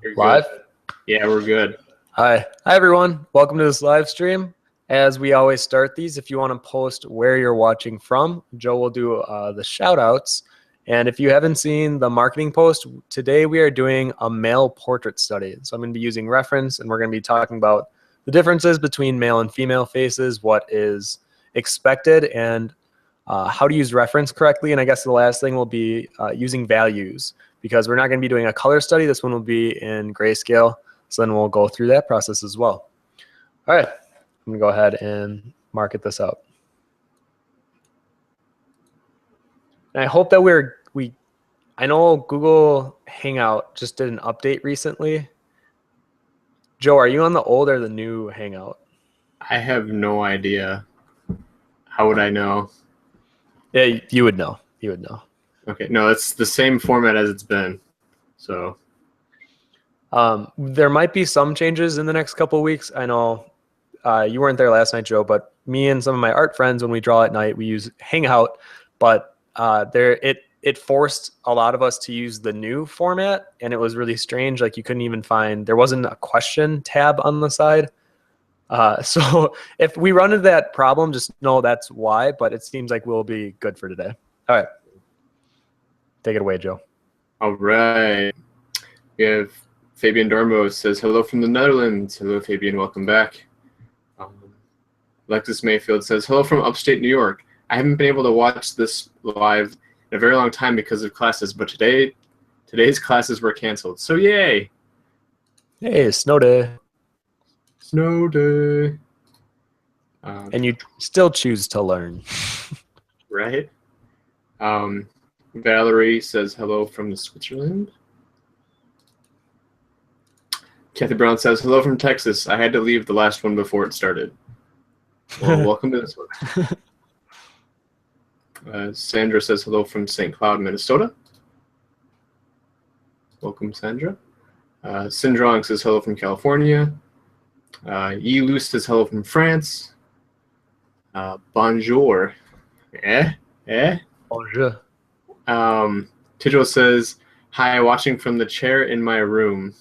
You're good. Live? Yeah, we're good. Hi. Hi, everyone. Welcome to this live stream. As we always start these, if you want to post where you're watching from, Joe will do the shout outs. And if you haven't seen the marketing post, today we are doing a male portrait study. So I'm going to be using reference, and we're going to be talking about the differences between male and female faces, what is expected, and how to use reference correctly. And I guess the last thing will be using values, because we're not going to be doing a color study. This one will be in grayscale. So then we'll go through that process as well. All right, I'm gonna go ahead and market this out. And I hope that I know Google Hangout just did an update recently. Joe, are you on the old or the new Hangout? I have no idea. How would I know? Yeah, you would know. You would know. Okay, no, it's the same format as it's been. So there might be some changes in the next couple of weeks. I know you weren't there last night, Joe, but me and some of my art friends, when we draw at night, we use Hangout. But it forced a lot of us to use the new format, and it was really strange. Like, you couldn't even there wasn't a question tab on the side. So if we run into that problem, just know that's why. But it seems like we'll be good for today. All right, take it away, Joe. all right. We have Fabian Dormo says hello from the Netherlands. Hello, Fabian. Welcome back. Alexis Mayfield says hello from upstate New York. I haven't been able to watch this live in a very long time because of classes, but today's classes were canceled. So yay! Hey, snow day. Snow day. And you still choose to learn. Right? Valerie says hello from Switzerland. Kathy Brown says hello from Texas. I had to leave the last one before it started. Well, welcome to this one. Sandra says hello from St. Cloud, Minnesota. Welcome, Sandra. Sindrong says hello from California. Yi Lu says hello from France. Bonjour. Bonjour. Tidjo says, hi, watching from the chair in my room.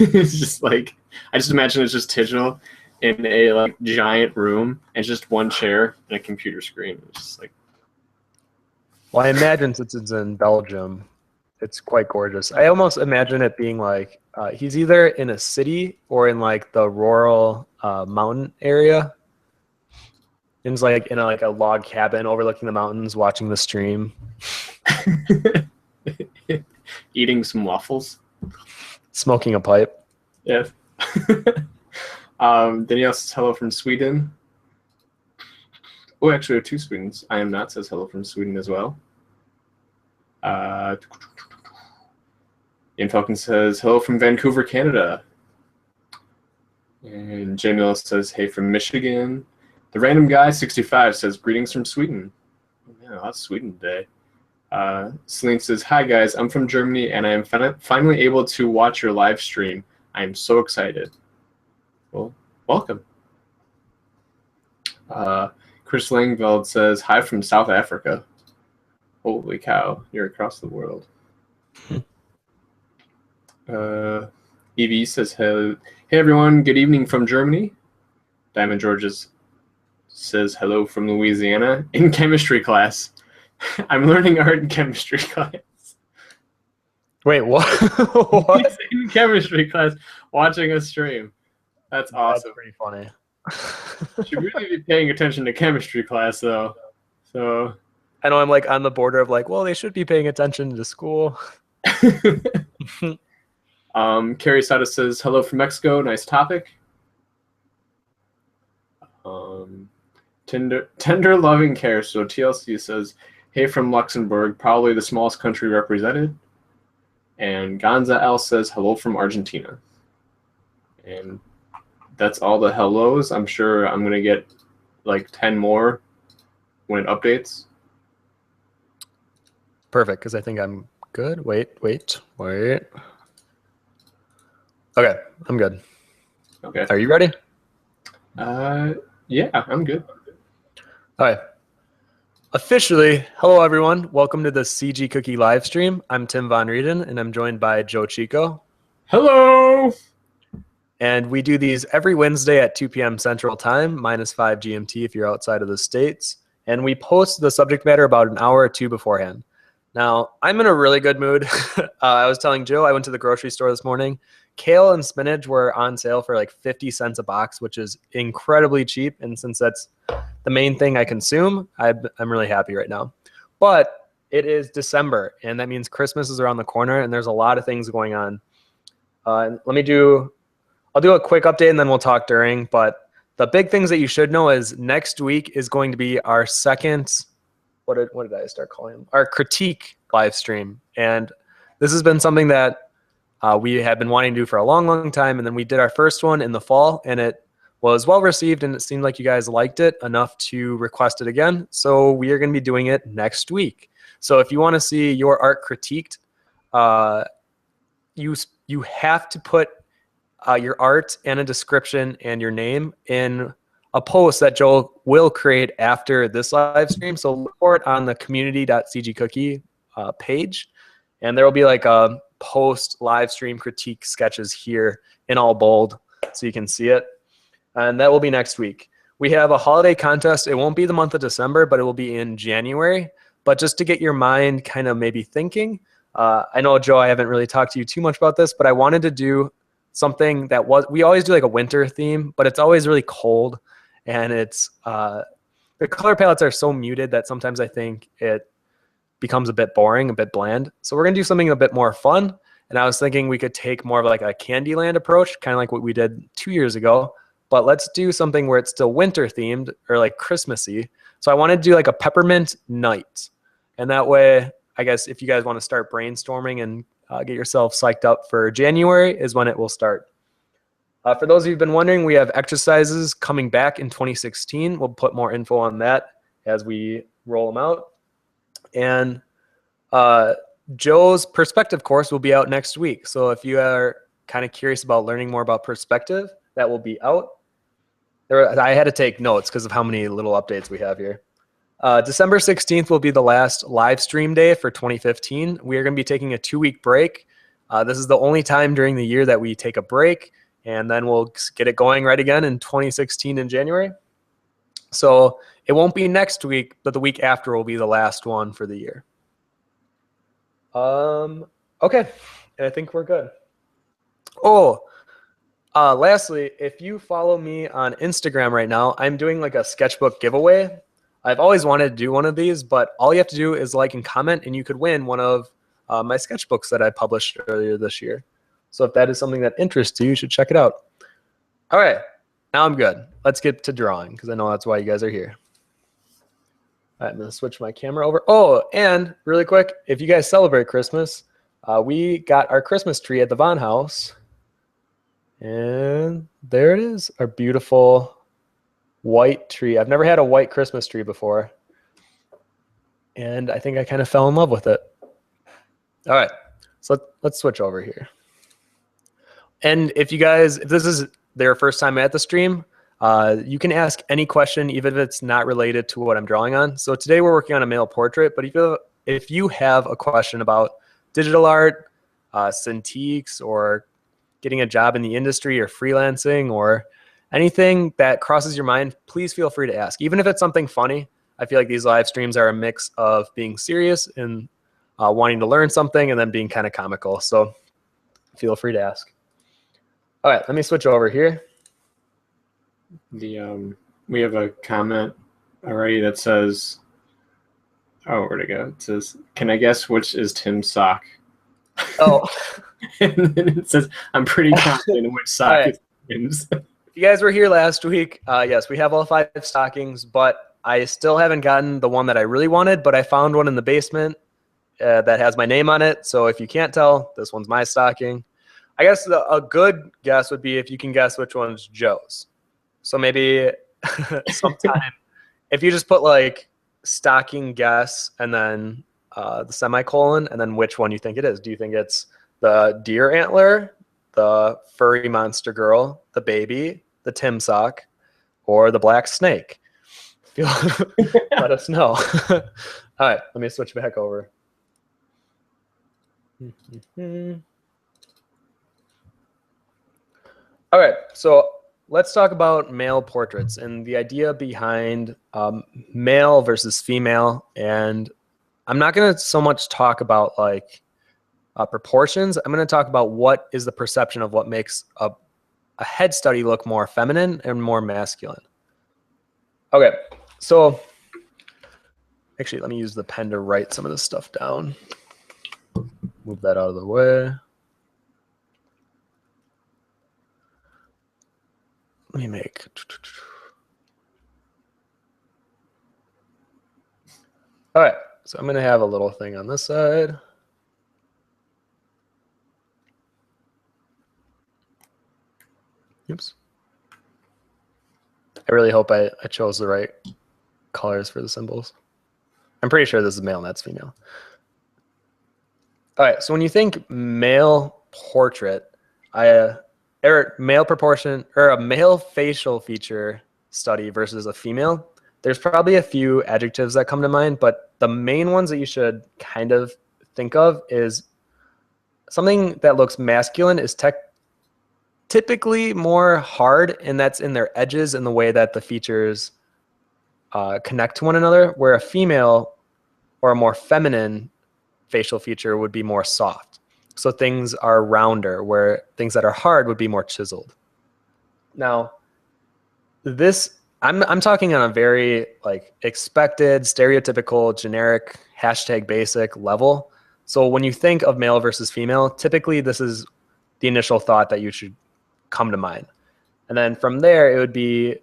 It's just like, I just imagine it's just Tidjo in a like giant room and it's just one chair and a computer screen. It's just like, well, I imagine since it's in Belgium, it's quite gorgeous. I almost imagine it being like he's either in a city or in like the rural mountain area. And it's like in a log cabin overlooking the mountains, watching the stream. eating some waffles. Smoking a pipe. Yes. Danielle says hello from Sweden. Oh, actually, we have two Swedens. I am not says hello from Sweden as well. Ian Falcon says hello from Vancouver, Canada. And Jay Mills says hey from Michigan. The Random Guy 65 says greetings from Sweden. Oh, yeah, that's Sweden today. Celine says, hi guys, I'm from Germany and I am finally able to watch your live stream. I am so excited. Well, welcome. Chris Langveld says, hi from South Africa. Holy cow, you're across the world. Evie says, hey everyone, good evening from Germany. Diamond Georges says hello from Louisiana in chemistry class. I'm learning art in chemistry class. Wait, what? What? He's in chemistry class watching a stream. That's awesome. That's pretty funny. Should really be paying attention to chemistry class though. So I know I'm like on the border of like, well, they should be paying attention to school. Carrie Sada says hello from Mexico. Nice topic. Tender loving care. So TLC says, hey from Luxembourg, probably the smallest country represented. And Gonza L says hello from Argentina. And that's all the hellos. I'm sure I'm gonna get like 10 more when it updates. Perfect, because I think I'm good. Wait. Okay, I'm good. Okay. Are you ready? Yeah, I'm good. All right. Officially, hello everyone. Welcome to the CG Cookie live stream. I'm Tim Von Rieden, and I'm joined by Joe Chico. Hello! And we do these every Wednesday at 2 p.m. Central Time, -5 GMT if you're outside of the States. And we post the subject matter about an hour or two beforehand. Now, I'm in a really good mood. I was telling Joe, I went to the grocery store this morning. Kale and spinach were on sale for like 50 cents a box, which is incredibly cheap. And since that's the main thing I consume, I'm really happy right now. But it is December, and that means Christmas is around the corner, and there's a lot of things going on. I'll do a quick update, and then we'll talk during. But the big things that you should know is next week is going to be our second, what did I start calling them? Our critique live stream. And this has been something that we have been wanting to do for a long, long time. And then we did our first one in the fall, and it was well received, and it seemed like you guys liked it enough to request it again. So we are going to be doing it next week. So if you want to see your art critiqued, you have to put your art and a description and your name in a post that Joel will create after this live stream. So look for it on the community.cgcookie page, and there will be like a post live stream critique sketches here in all bold, so you can see it. And that will be next week. We have a holiday contest. It won't be the month of December, but it will be in January. But just to get your mind kind of maybe thinking, I know, Joe, I haven't really talked to you too much about this, but I wanted to do something that we always do like a winter theme, but it's always really cold. And it's the color palettes are so muted that sometimes I think it becomes a bit boring, a bit bland. So we're going to do something a bit more fun. And I was thinking we could take more of like a Candyland approach, kind of like what we did 2 years ago. But let's do something where it's still winter themed or like Christmassy. So I wanted to do like a peppermint night. And that way, I guess if you guys want to start brainstorming and get yourself psyched up for January is when it will start. For those of you who've been wondering, we have exercises coming back in 2016. We'll put more info on that as we roll them out. And Joe's perspective course will be out next week. So if you are kind of curious about learning more about perspective, that will be out. I had to take notes because of how many little updates we have here. December 16th will be the last live stream day for 2015. We are going to be taking a 2-week break. This is the only time during the year that we take a break, and then we'll get it going right again in 2016 in January. So it won't be next week, but the week after will be the last one for the year. Okay, I think we're good. Lastly, if you follow me on Instagram right now, I'm doing like a sketchbook giveaway. I've always wanted to do one of these, but all you have to do is like and comment, and you could win one of my sketchbooks that I published earlier this year. So if that is something that interests you, you should check it out. All right, now I'm good. Let's get to drawing because I know that's why you guys are here. All right, I'm going to switch my camera over. Oh, and really quick, if you guys celebrate Christmas, we got our Christmas tree at the Von House. And there it is, our beautiful white tree. I've never had a white Christmas tree before. And I think I kind of fell in love with it. All right, so let's switch over here. And if this is their first time at the stream, you can ask any question, even if it's not related to what I'm drawing on. So today we're working on a male portrait, but if you have a question about digital art, Cintiqs, or getting a job in the industry or freelancing or anything that crosses your mind, please feel free to ask. Even if it's something funny, I feel like these live streams are a mix of being serious and wanting to learn something and then being kind of comical. So feel free to ask. All right, let me switch over here. We have a comment already that says, oh, where'd it go? It says, can I guess which is Tim's sock? Oh. And then it says, I'm pretty confident in which sock is Tim's. If you guys were here last week, yes, we have all 5 stockings, but I still haven't gotten the one that I really wanted, but I found one in the basement that has my name on it. So if you can't tell, this one's my stocking. I guess a good guess would be if you can guess which one's Joe's. So maybe sometime if you just put like stocking guess and then the semicolon and then which one you think it is. Do you think it's the deer antler, the furry monster girl, the baby, the Tim sock, or the black snake? feel let us know. All right, let me switch back over. All right, so let's talk about male portraits and the idea behind male versus female. And I'm not going to so much talk about like proportions. I'm going to talk about what is the perception of what makes a head study look more feminine and more masculine. Okay, so actually, let me use the pen to write some of this stuff down. Move that out of the way. Let me make. All right, so I'm going to have a little thing on this side. Oops. I really hope I chose the right colors for the symbols. I'm pretty sure this is male and that's female. All right, so when you think male portrait, male proportion or a male facial feature study versus a female, there's probably a few adjectives that come to mind, but the main ones that you should kind of think of is something that looks masculine is typically more hard, and that's in their edges and the way that the features connect to one another, where a female or a more feminine facial feature would be more soft. So things are rounder, where things that are hard would be more chiseled. Now, this I'm talking on a very like expected, stereotypical, generic, hashtag basic level. So when you think of male versus female, typically this is the initial thought that you should come to mind. And then from there, it would be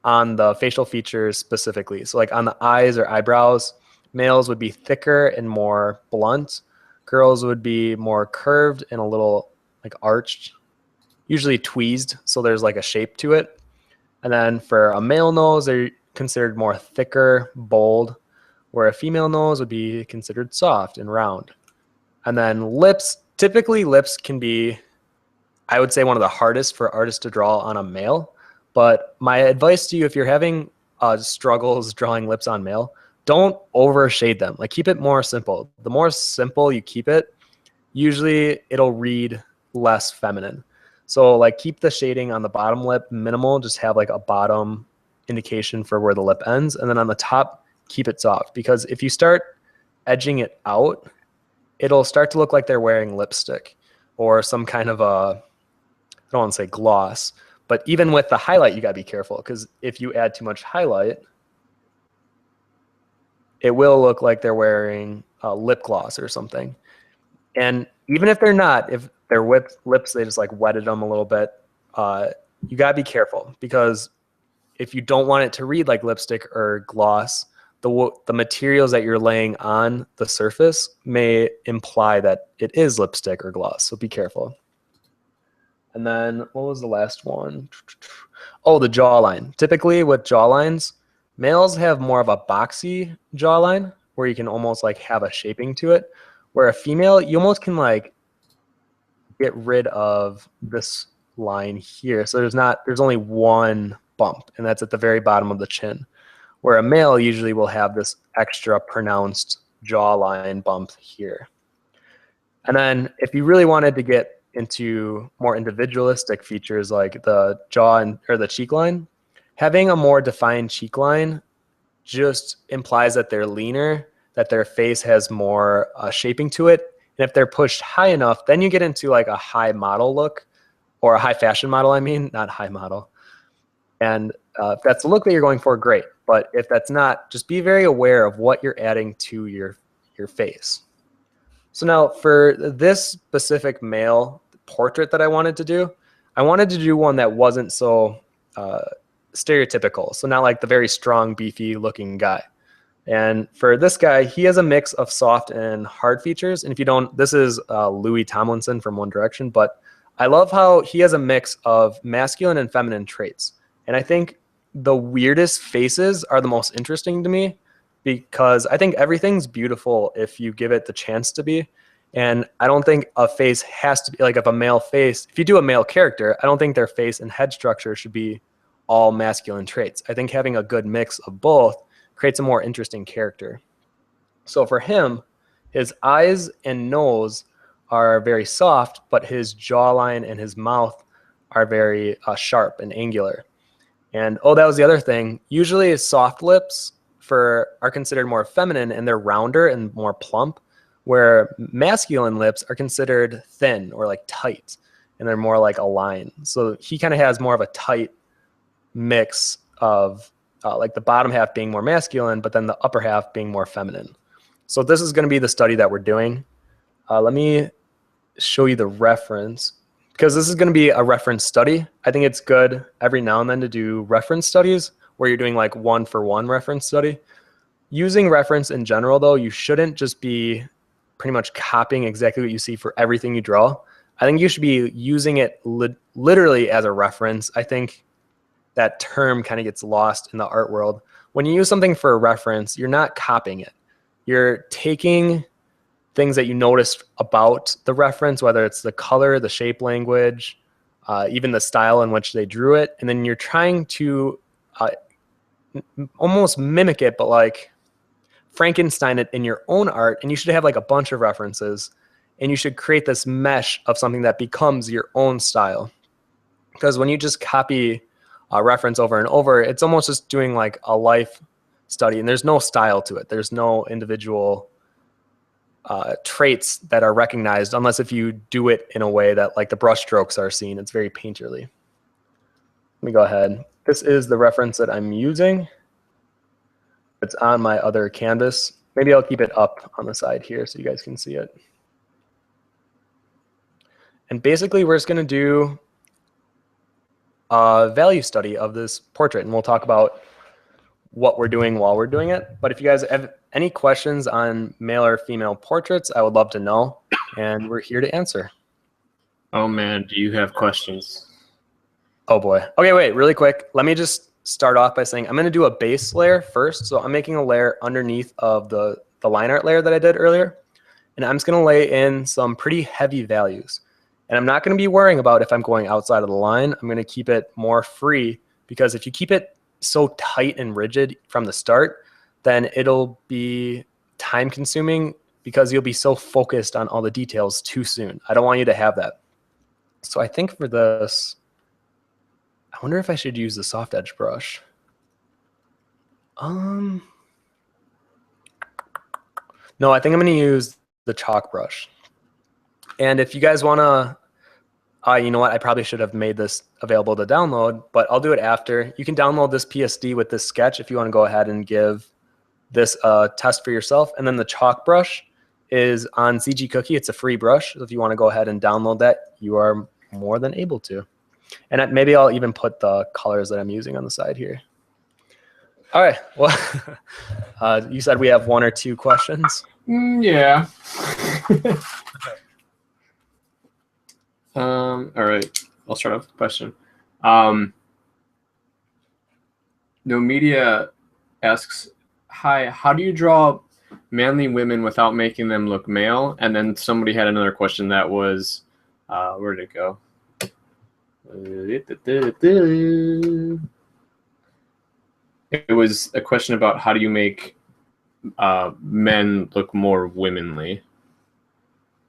on the facial features specifically. So like on the eyes or eyebrows, males would be thicker and more blunt. Girls would be more curved and a little like arched, usually tweezed, so there's like a shape to it. And then for a male nose, they're considered more thicker, bold, where a female nose would be considered soft and round. And then lips, typically lips can be, I would say, one of the hardest for artists to draw on a male. But my advice to you, if you're having struggles drawing lips on male, don't overshade them. Like keep it more simple. The more simple you keep it, usually it'll read less feminine. So like keep the shading on the bottom lip minimal, just have like a bottom indication for where the lip ends. And then on the top, keep it soft, because if you start edging it out, it'll start to look like they're wearing lipstick or some kind of a, I don't want to say gloss, but even with the highlight, you gotta be careful, because if you add too much highlight, it will look like they're wearing a lip gloss or something. And even if they're not, if they're with lips, they just like wetted them a little bit, you gotta be careful, because if you don't want it to read like lipstick or gloss, the materials that you're laying on the surface may imply that it is lipstick or gloss, so be careful. And then what was the last one? Oh, the jawline. Typically with jawlines, males have more of a boxy jawline where you can almost like have a shaping to it, where a female, you almost can like get rid of this line here. So there's only one bump, and that's at the very bottom of the chin, where a male usually will have this extra pronounced jawline bump here. And then if you really wanted to get into more individualistic features like the jaw or the cheek line, having a more defined cheek line just implies that they're leaner, that their face has more shaping to it. And if they're pushed high enough, then you get into like a high model look, or a high fashion model, I mean, not high model. And if that's the look that you're going for, great. But if that's not, just be very aware of what you're adding to your face. So now for this specific male portrait that I wanted to do one that wasn't so stereotypical. So not like the very strong, beefy looking guy. And for this guy, he has a mix of soft and hard features. And if you don't, this is Louis Tomlinson from One Direction, but I love how he has a mix of masculine and feminine traits. And I think the weirdest faces are the most interesting to me, because I think everything's beautiful if you give it the chance to be. And I don't think a face has to be like, if a male face, if you do a male character, I don't think their face and head structure should be all masculine traits. I think having a good mix of both creates a more interesting character. So for him, his eyes and nose are very soft, but his jawline and his mouth are very sharp and angular. And oh, that was the other thing. Usually soft lips are considered more feminine, and they're rounder and more plump, where masculine lips are considered thin or like tight, and they're more like a line. So he kind of has more of a tight mix of like the bottom half being more masculine, but then the upper half being more feminine. So this is going to be the study that we're doing. Let me show you the reference, because this is going to be a reference study. I think it's good every now and then to do reference studies where you're doing like one-for-one reference study. Using reference in general, though, you shouldn't just be pretty much copying exactly what you see for everything you draw. I think you should be using it literally as a reference. I think that term kind of gets lost in the art world. When you use something for a reference, you're not copying it. You're taking things that you noticed about the reference, whether it's the color, the shape language, even the style in which they drew it, and then you're trying to almost mimic it, but like Frankenstein it in your own art. And you should have like a bunch of references, and you should create this mesh of something that becomes your own style. Because when you just copy a reference over and over, it's almost just doing like a life study, and there's no style to it. There's no individual traits that are recognized, unless if you do it in a way that like the brush strokes are seen. It's very painterly. Let me go ahead. This is the reference that I'm using. It's on my other canvas. Maybe I'll keep it up on the side here so you guys can see it. And basically we're just going to do a value study of this portrait, and we'll talk about what we're doing while we're doing it. But if you guys have any questions on male or female portraits, I would love to know, and we're here to answer. Oh man, do you have questions? Oh boy. Okay, wait, really quick. Let me just start off by saying I'm going to do a base layer first. So I'm making a layer underneath of the line art layer that I did earlier, and I'm just going to lay in some pretty heavy values. And I'm not going to be worrying about if I'm going outside of the line. I'm going to keep it more free, because if you keep it so tight and rigid from the start, then it'll be time consuming, because you'll be so focused on all the details too soon. I don't want you to have that. So I think for this, I wonder if I should use the soft edge brush. No, I think I'm going to use the chalk brush. And if you guys want to, you know what, I probably should have made this available to download, but I'll do it after. You can download this PSD with this sketch if you want to go ahead and give this a test for yourself. And then the chalk brush is on CG Cookie. It's a free brush. So if you want to go ahead and download that, you are more than able to. And maybe I'll even put the colors that I'm using on the side here. All right. Well, you said we have one or two questions? Yeah. All right. I'll start off with a question. No Media asks, hi, how do you draw manly women without making them look male? And then somebody had another question that was, where did it go? It was a question about how do you make men look more womanly?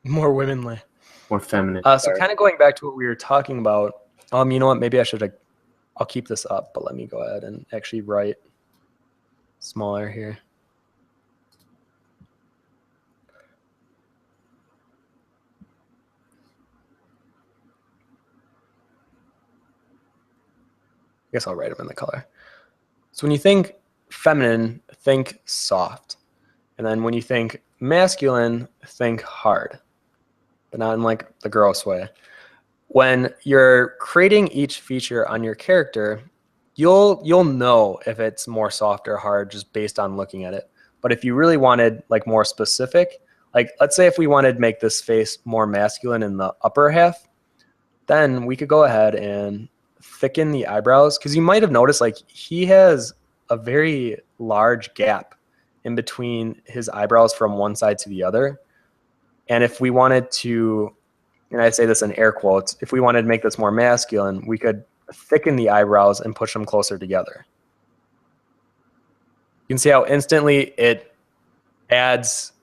More womanly. More feminine. So kind of going back to what we were talking about, you know what, maybe I'll keep this up, but let me go ahead and actually write smaller here. I guess I'll write them in the color. So when you think feminine, think soft. And then when you think masculine, think hard, but not in like the gross way. When you're creating each feature on your character, you'll know if it's more soft or hard just based on looking at it. But if you really wanted like more specific, like let's say if we wanted to make this face more masculine in the upper half, then we could go ahead and thicken the eyebrows, because you might have noticed like he has a very large gap in between his eyebrows from one side to the other. And if we wanted to, and I say this in air quotes, if we wanted to make this more masculine, we could thicken the eyebrows and push them closer together. You can see how instantly it adds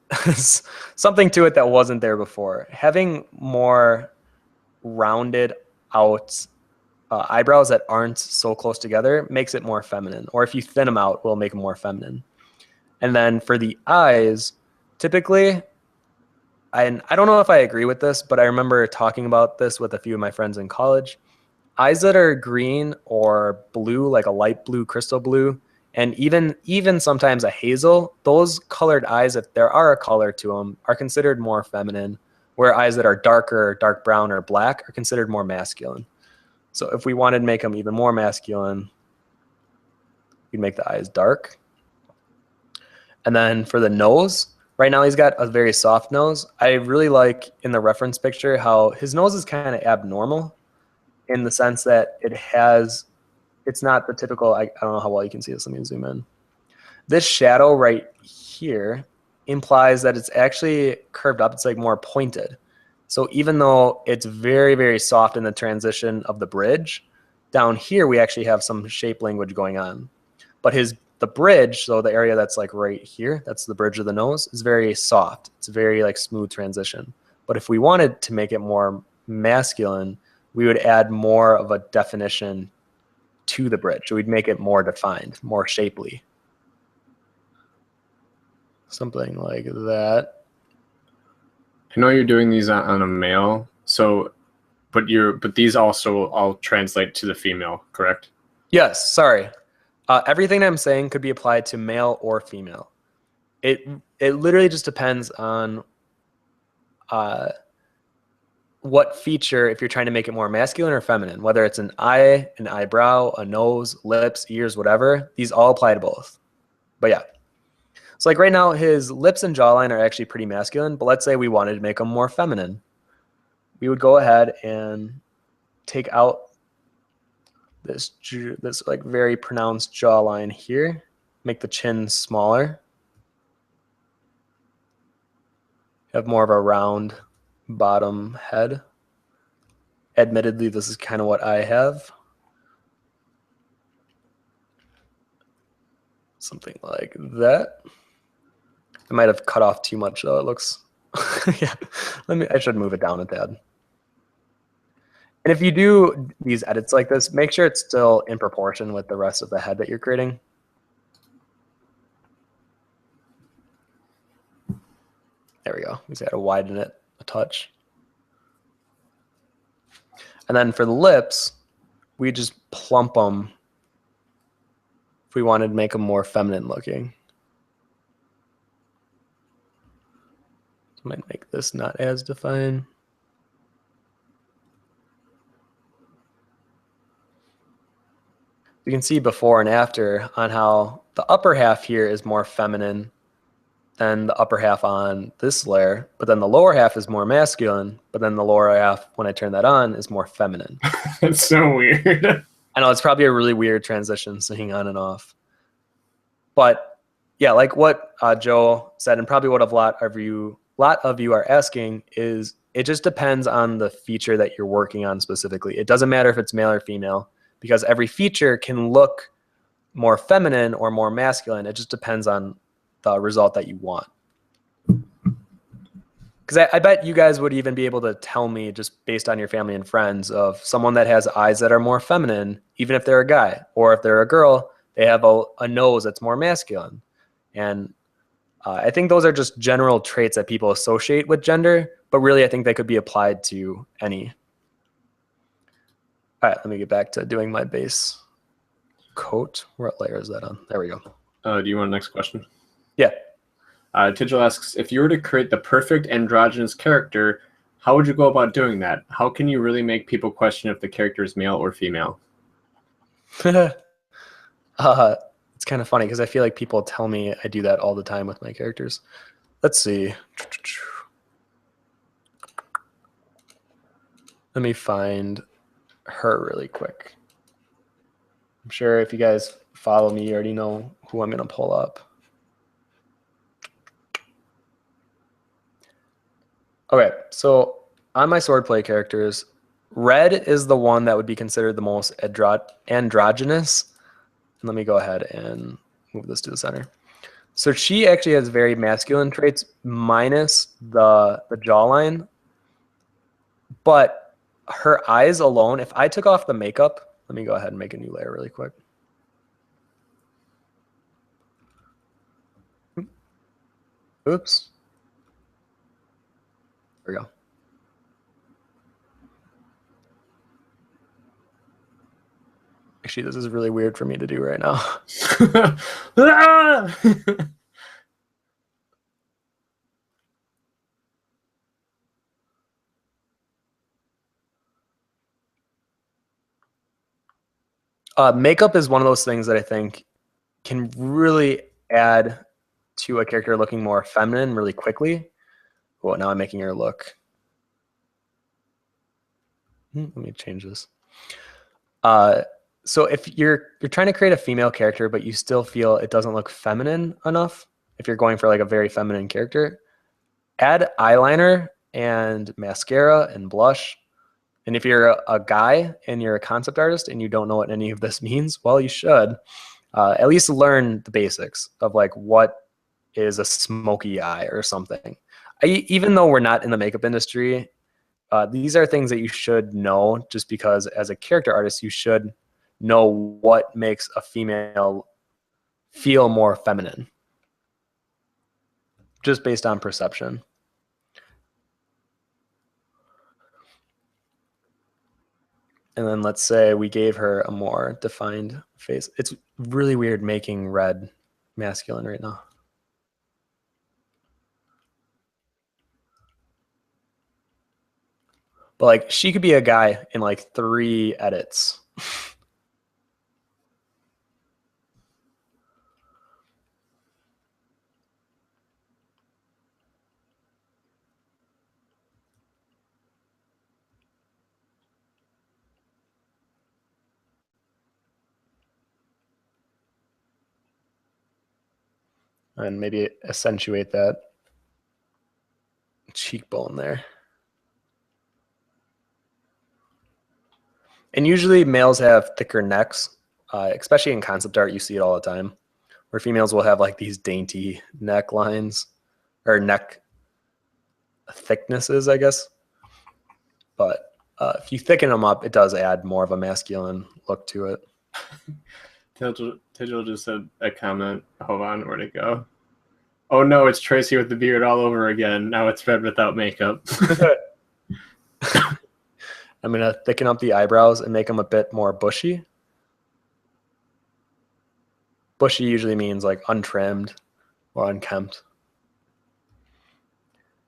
something to it that wasn't there before. Having more rounded out eyebrows that aren't so close together makes it more feminine. Or if you thin them out, will make them more feminine. And then for the eyes, typically, and I don't know if I agree with this, but I remember talking about this with a few of my friends in college. Eyes that are green or blue, like a light blue, crystal blue, and even sometimes a hazel, those colored eyes, if there are a color to them, are considered more feminine, where eyes that are darker, dark brown, or black are considered more masculine. So if we wanted to make them even more masculine, we'd make the eyes dark. And then for the nose, right now he's got a very soft nose. I really like in the reference picture how his nose is kind of abnormal in the sense that it's not the typical, I don't know how well you can see this, let me zoom in. This shadow right here implies that it's actually curved up, it's like more pointed. So even though it's very, very soft in the transition of the bridge, down here we actually have some shape language going on. But the bridge, so the area that's like right here, that's the bridge of the nose, is very soft. It's a very like smooth transition. But if we wanted to make it more masculine, we would add more of a definition to the bridge. So we'd make it more defined, more shapely. Something like that. I know you're doing these on a male, so but these also all translate to the female, correct? Yes, sorry. Everything I'm saying could be applied to male or female. It literally just depends on what feature, if you're trying to make it more masculine or feminine, whether it's an eye, an eyebrow, a nose, lips, ears, whatever, these all apply to both. But yeah. So like right now, his lips and jawline are actually pretty masculine, but let's say we wanted to make them more feminine. We would go ahead and take out this like very pronounced jawline here, make the chin smaller, have more of a round bottom head. Admittedly, this is kind of what I have. Something like that. I might have cut off too much though. It looks, yeah. I should move it down a tad. And if you do these edits like this, make sure it's still in proportion with the rest of the head that you're creating. There we go. We just got to widen it a touch. And then for the lips, we just plump them if we wanted to make them more feminine looking. So I might make this not as defined. You can see before and after on how the upper half here is more feminine than the upper half on this layer, but then the lower half is more masculine, but then the lower half, when I turn that on, is more feminine. That's so weird. I know, it's probably a really weird transition seeing on and off. But yeah, like what Joe said, and probably what a lot of you are asking is, it just depends on the feature that you're working on specifically. It doesn't matter if it's male or female, because every feature can look more feminine or more masculine. It just depends on the result that you want. Because I bet you guys would even be able to tell me, just based on your family and friends, of someone that has eyes that are more feminine, even if they're a guy, or if they're a girl, they have a nose that's more masculine. And I think those are just general traits that people associate with gender, but really I think they could be applied to any. All right, let me get back to doing my base coat. What layer is that on? There we go. Do you want the next question? Yeah. Tigil asks, if you were to create the perfect androgynous character, how would you go about doing that? How can you really make people question if the character is male or female? It's kind of funny because I feel like people tell me I do that all the time with my characters. Let's see. Let me find her really quick. I'm sure if you guys follow me, you already know who I'm going to pull up. Okay, so on my swordplay characters, Red is the one that would be considered the most androgynous. And let me go ahead and move this to the center. So she actually has very masculine traits minus the jawline. But her eyes alone, if I took off the makeup, let me go ahead and make a new layer really quick. Oops. There we go. Actually, this is really weird for me to do right now. Makeup is one of those things that I think can really add to a character looking more feminine really quickly. Well, now I'm making her look. Let me change this. So if you're trying to create a female character, but you still feel it doesn't look feminine enough, if you're going for like a very feminine character, add eyeliner and mascara and blush. And if you're a guy and you're a concept artist and you don't know what any of this means, well, you should at least learn the basics of like what is a smoky eye or something. Even though we're not in the makeup industry, these are things that you should know just because as a character artist, you should know what makes a female feel more feminine just based on perception. And then let's say we gave her a more defined face. It's really weird making red masculine right now. But like she could be a guy in like 3 edits. And maybe accentuate that cheekbone there. And usually males have thicker necks, especially in concept art, you see it all the time, where females will have like these dainty necklines or neck thicknesses, I guess. But if you thicken them up, it does add more of a masculine look to it. Tigil just said a comment. Hold on, where'd it go? Oh no, it's Tracy with the beard all over again. Now it's red without makeup. I'm going to thicken up the eyebrows and make them a bit more bushy. Bushy usually means like untrimmed or unkempt.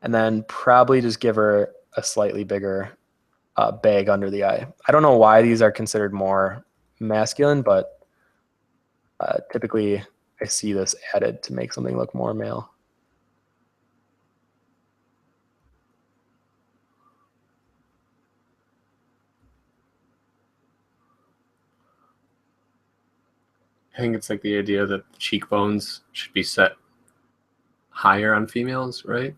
And then probably just give her a slightly bigger bag under the eye. I don't know why these are considered more masculine, but typically I see this added to make something look more male. I think it's like the idea that cheekbones should be set higher on females, right?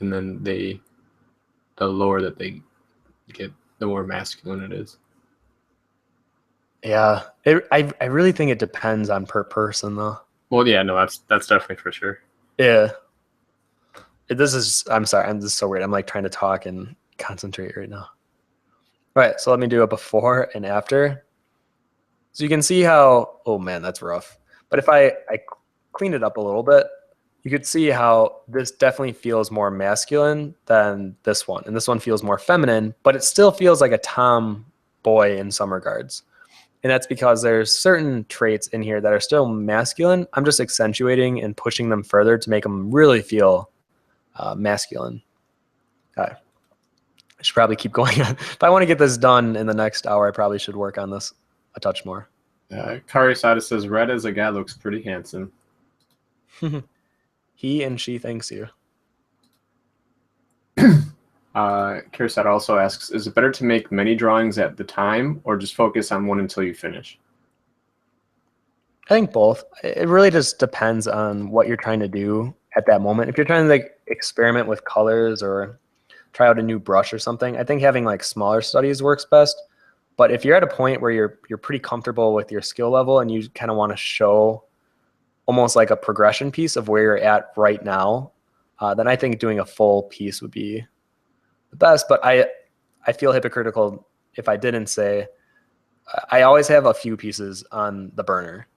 And then the lower that they get, the more masculine it is. Yeah, I really think it depends on per person though. Well, yeah, no, that's definitely for sure. Yeah. I'm sorry, I'm just so weird. I'm like trying to talk and concentrate right now. All right, so let me do a before and after. So you can see how, oh man, that's rough. But if I clean it up a little bit, you could see how this definitely feels more masculine than this one. And this one feels more feminine, but it still feels like a tomboy in some regards. And that's because there's certain traits in here that are still masculine. I'm just accentuating and pushing them further to make them really feel masculine. Okay. I should probably keep going on. If I want to get this done in the next hour, I probably should work on this a touch more. Kari Sada says, red as a guy looks pretty handsome. He and she thanks you. Kirsat also asks, is it better to make many drawings at the time or just focus on one until you finish? I think both. It really just depends on what you're trying to do at that moment. If you're trying to like experiment with colors or try out a new brush or something, I think having like smaller studies works best. But if you're at a point where you're pretty comfortable with your skill level and you kind of want to show almost like a progression piece of where you're at right now, then I think doing a full piece would be the best. But I feel hypocritical if I didn't say I always have a few pieces on the burner,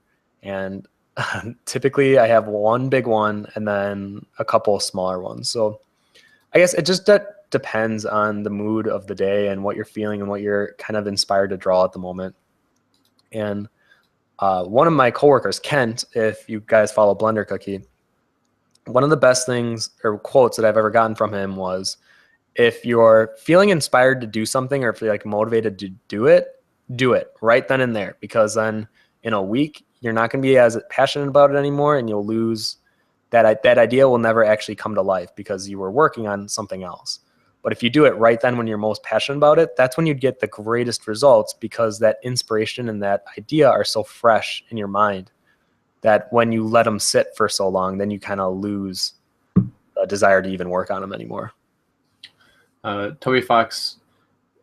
and typically I have one big one and then a couple smaller ones. So I guess it just depends on the mood of the day and what you're feeling and what you're kind of inspired to draw at the moment. And one of my coworkers, Kent, if you guys follow Blender Cookie, one of the best things or quotes that I've ever gotten from him was, if you're feeling inspired to do something or if you're like motivated to do it right then and there, because then in a week you're not going to be as passionate about it anymore, and you'll lose that idea will never actually come to life because you were working on something else. But if you do it right then when you're most passionate about it, that's when you'd get the greatest results, because that inspiration and that idea are so fresh in your mind that when you let them sit for so long, then you kind of lose a desire to even work on them anymore. Toby Fox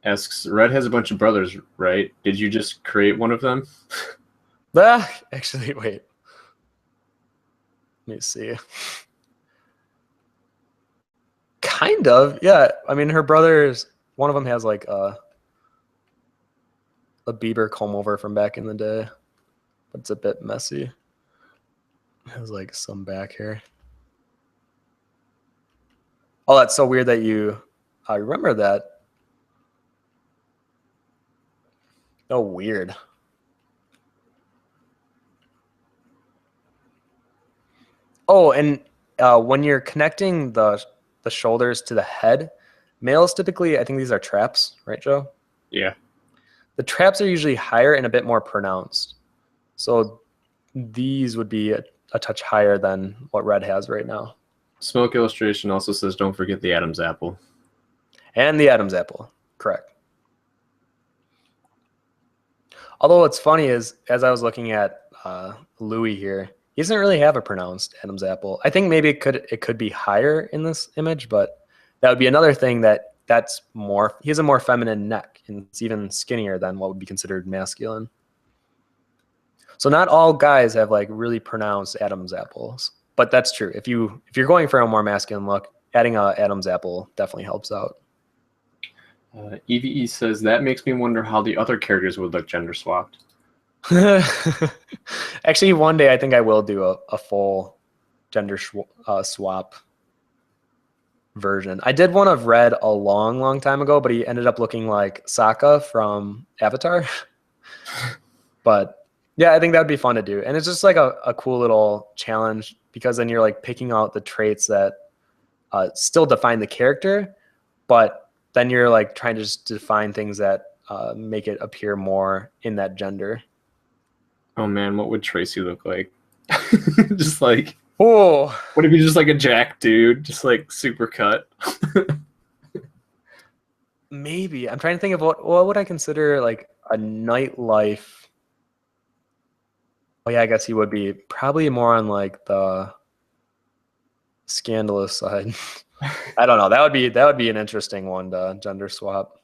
asks, Red has a bunch of brothers, right? Did you just create one of them? Actually, wait. Let me see. Kind of, yeah. I mean, her brothers, one of them has like a Bieber comb over from back in the day, but it's a bit messy. It has like some back hair. Oh, that's so weird that you remember that. Oh, weird. Oh, and when you're connecting the shoulders to the head, males typically, I think these are traps, right, Joe? Yeah. The traps are usually higher and a bit more pronounced. So these would be a touch higher than what Red has right now. Smoke Illustration also says, don't forget the Adam's apple. And the Adam's apple, correct. Although what's funny is, as I was looking at Louis here, he doesn't really have a pronounced Adam's apple. I think maybe it could be higher in this image, but that would be another thing that's more, he has a more feminine neck, and it's even skinnier than what would be considered masculine. So not all guys have like really pronounced Adam's apples, but that's true. If you're going for a more masculine look, adding a Adam's apple definitely helps out. EVE says, that makes me wonder how the other characters would look gender swapped. Actually, one day I think I will do a full gender swap version. I did one of Red a long time ago, but he ended up looking like Sokka from Avatar. But yeah, I think that would be fun to do. And it's just like a cool little challenge, because then you're like picking out the traits that still define the character, but then you're like trying to just define things that make it appear more in that gender. Oh man, what would Tracy look like? Just like, oh, what if he's just like a jack dude, just like super cut? Maybe. I'm trying to think of what would I consider like a nightlife. Oh yeah, I guess he would be probably more on like the scandalous side. I don't know. That would be an interesting one to gender swap.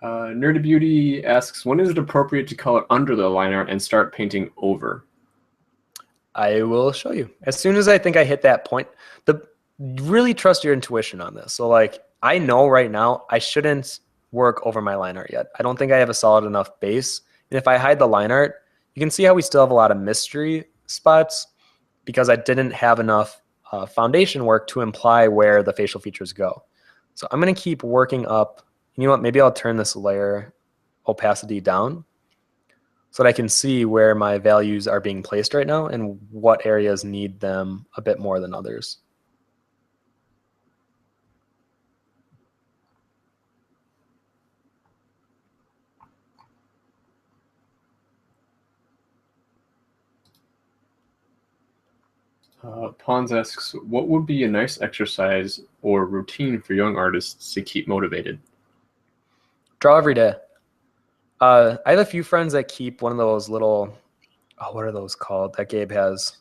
Nerdy Beauty asks, when is it appropriate to color under the line art and start painting over? I will show you. As soon as I think I hit that point, really trust your intuition on this. So like, I know right now I shouldn't work over my line art yet. I don't think I have a solid enough base. And if I hide the line art, you can see how we still have a lot of mystery spots, because I didn't have enough foundation work to imply where the facial features go. So I'm going to keep working up. You know what? Maybe I'll turn this layer opacity down so that I can see where my values are being placed right now and what areas need them a bit more than others. Pons asks, what would be a nice exercise or routine for young artists to keep motivated? Draw every day. I have a few friends that keep one of those little, what are those called that Gabe has?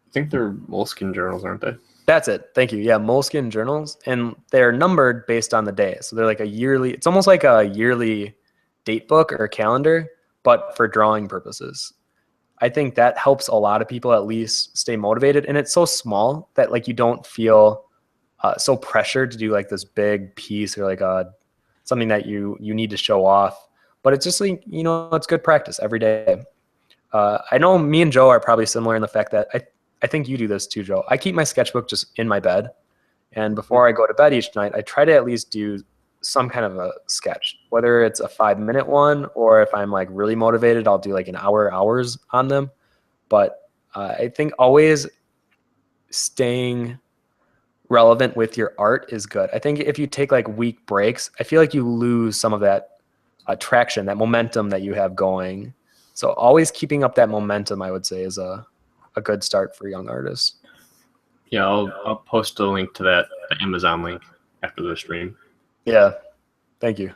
I think they're Moleskine journals, aren't they? That's it. Thank you. Yeah, Moleskin journals, and they're numbered based on the day. So they're like a yearly. It's almost like a yearly date book or calendar, but for drawing purposes. I think that helps a lot of people at least stay motivated, and it's so small that like you don't feel so pressured to do like this big piece or like something that you need to show off. But it's just like, it's good practice every day. I know me and Joe are probably similar in the fact that I think you do this too, Joe. I keep my sketchbook just in my bed. And before I go to bed each night, I try to at least do some kind of a sketch, whether it's a 5-minute one, or if I'm like really motivated, I'll do like an hours on them. But I think always staying relevant with your art is good. I think if you take like week breaks, I feel like you lose some of that traction, that momentum that you have going. So always keeping up that momentum, I would say, is a good start for young artists. Yeah, I'll post a link to that, the Amazon link, after the stream. Yeah, thank you.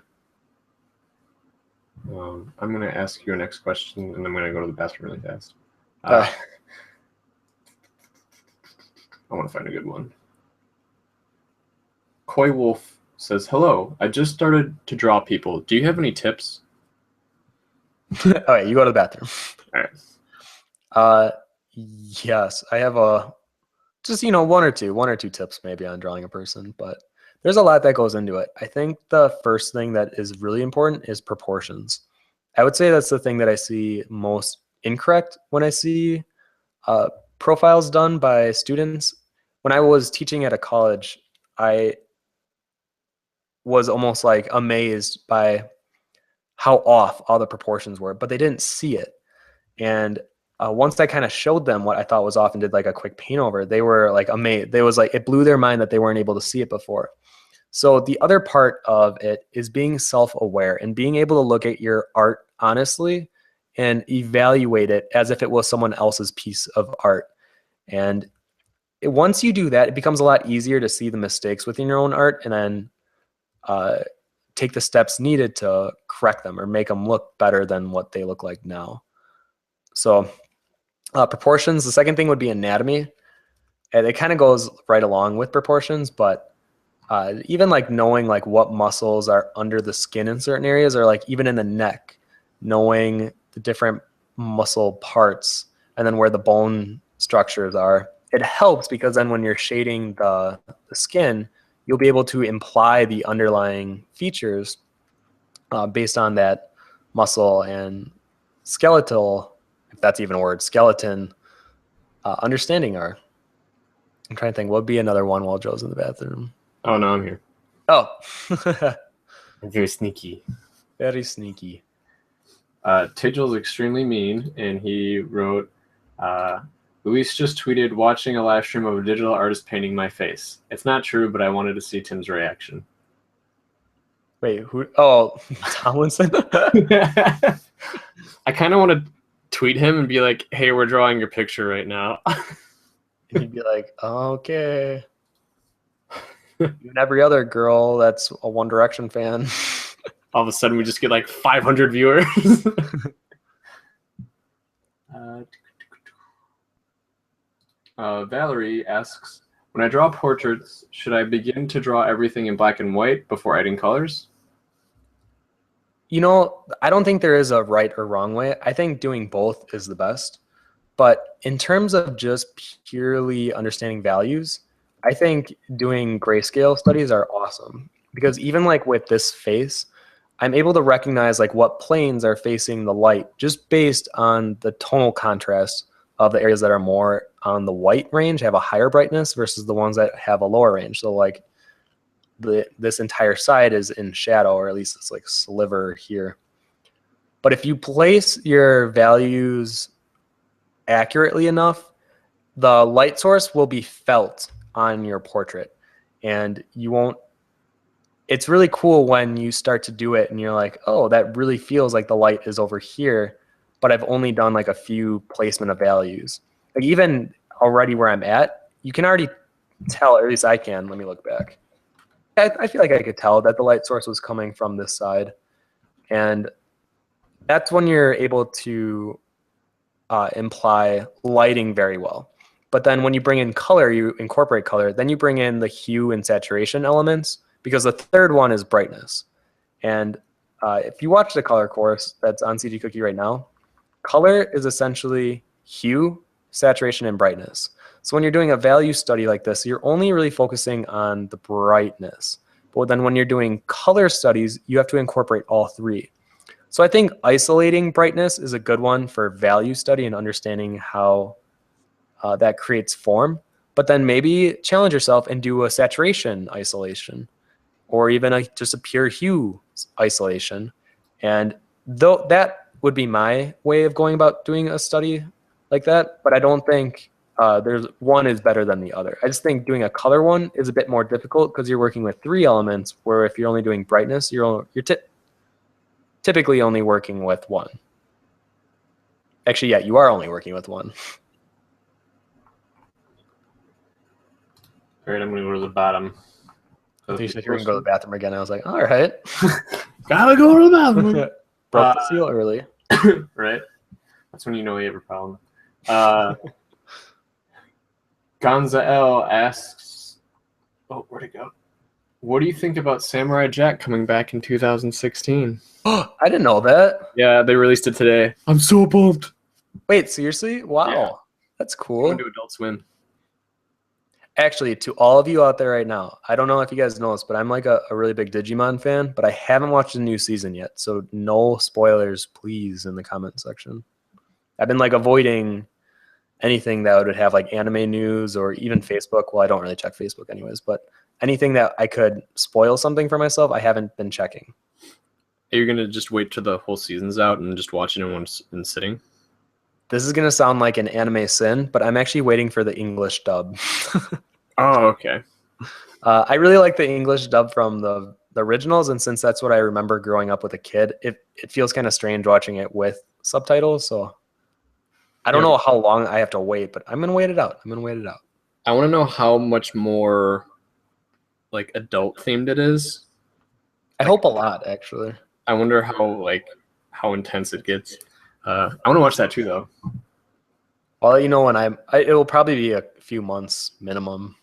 I'm going to ask you a next question, and I'm going to go to the bathroom really fast. Uh, I want to find a good one. Koi Wolf says, hello, I just started to draw people. Do you have any tips? All right, you go to the bathroom. All right. Yes, I have just one or two tips maybe on drawing a person, but there's a lot that goes into it. I think the first thing that is really important is proportions. I would say that's the thing that I see most incorrect when I see profiles done by students. When I was teaching at a college, I was almost like amazed by how off all the proportions were, but they didn't see it. And once I kind of showed them what I thought was off and did like a quick paint over, they were like amazed. It blew their mind that they weren't able to see it before. So the other part of it is being self-aware and being able to look at your art honestly and evaluate it as if it was someone else's piece of art. And once you do that, it becomes a lot easier to see the mistakes within your own art and then take the steps needed to correct them or make them look better than what they look like now. So proportions, the second thing would be anatomy. And it kind of goes right along with proportions, but even like knowing like what muscles are under the skin in certain areas, or like even in the neck, knowing the different muscle parts and then where the bone structures are, it helps because then when you're shading the skin, you'll be able to imply the underlying features based on that muscle and skeletal, if that's even a word, skeleton understanding are. I'm trying to think, what would be another one while Joe's in the bathroom? Oh, no, I'm here. Oh. I'm very sneaky. Very sneaky. Tigil's extremely mean, and he wrote, Luis just tweeted, watching a live stream of a digital artist painting my face. It's not true, but I wanted to see Tim's reaction. Wait, who? Oh, Tomlinson? I kind of want to tweet him and be like, hey, we're drawing your picture right now. And he'd be like, okay. And every other girl that's a One Direction fan. All of a sudden, we just get like 500 viewers. Valerie asks, when I draw portraits, should I begin to draw everything in black and white before adding colors? I don't think there is a right or wrong way. I think doing both is the best. But in terms of just purely understanding values, I think doing grayscale studies are awesome. Because even like with this face, I'm able to recognize like what planes are facing the light just based on the tonal contrast of the areas that are more on the white range, have a higher brightness versus the ones that have a lower range. So like this entire side is in shadow, or at least it's like sliver here. But if you place your values accurately enough, the light source will be felt on your portrait, and you won't. It's really cool when you start to do it and you're like, oh, that really feels like the light is over here, but I've only done like a few placement of values. Like even already where I'm at, you can already tell, or at least I can. Let me look back. I feel like I could tell that the light source was coming from this side. And that's when you're able to imply lighting very well. But then when you bring in color, you incorporate color. Then you bring in the hue and saturation elements, because the third one is brightness. And if you watch the color course that's on CG Cookie right now, color is essentially hue, saturation, and brightness. So when you're doing a value study like this, you're only really focusing on the brightness. But then when you're doing color studies, you have to incorporate all three. So I think isolating brightness is a good one for value study and understanding how that creates form. But then maybe challenge yourself and do a saturation isolation, or even just a pure hue isolation. And though that would be my way of going about doing a study like that, but I don't think there's one is better than the other. I just think doing a color one is a bit more difficult because you're working with three elements, where if you're only doing brightness, you're typically only working with one. Actually, yeah, you are only working with one. All right, I'm going to go to the bottom. I think you said you were going to go to the bathroom again. I was like, all right. Gotta go to the bathroom. Broke the seal early. Right? That's when you know you have a problem. Gonza L asks, oh, where'd it go? What do you think about Samurai Jack coming back in 2016? I didn't know that. Yeah, they released it today. I'm so pumped. Wait, seriously? Wow. Yeah. That's I'm cool. going to Adult Swim. Actually, to all of you out there right now, I don't know if you guys know this, but I'm like a really big Digimon fan, but I haven't watched the new season yet. So no spoilers, please, in the comment section. I've been like avoiding anything that would have like anime news or even Facebook. Well, I don't really check Facebook anyways, but anything that I could spoil something for myself, I haven't been checking. You're going to just wait till the whole season's out and just watch it in one sitting? This is going to sound like an anime sin, but I'm actually waiting for the English dub. Oh, okay. I really like the English dub from the originals, and since that's what I remember growing up with a kid, it feels kind of strange watching it with subtitles, so I don't know how long I have to wait, but I'm going to wait it out. I want to know how much more like adult themed it is. I hope a lot, actually. I wonder how intense it gets. I want to watch that too, though. I'll let you know when it will probably be a few months minimum.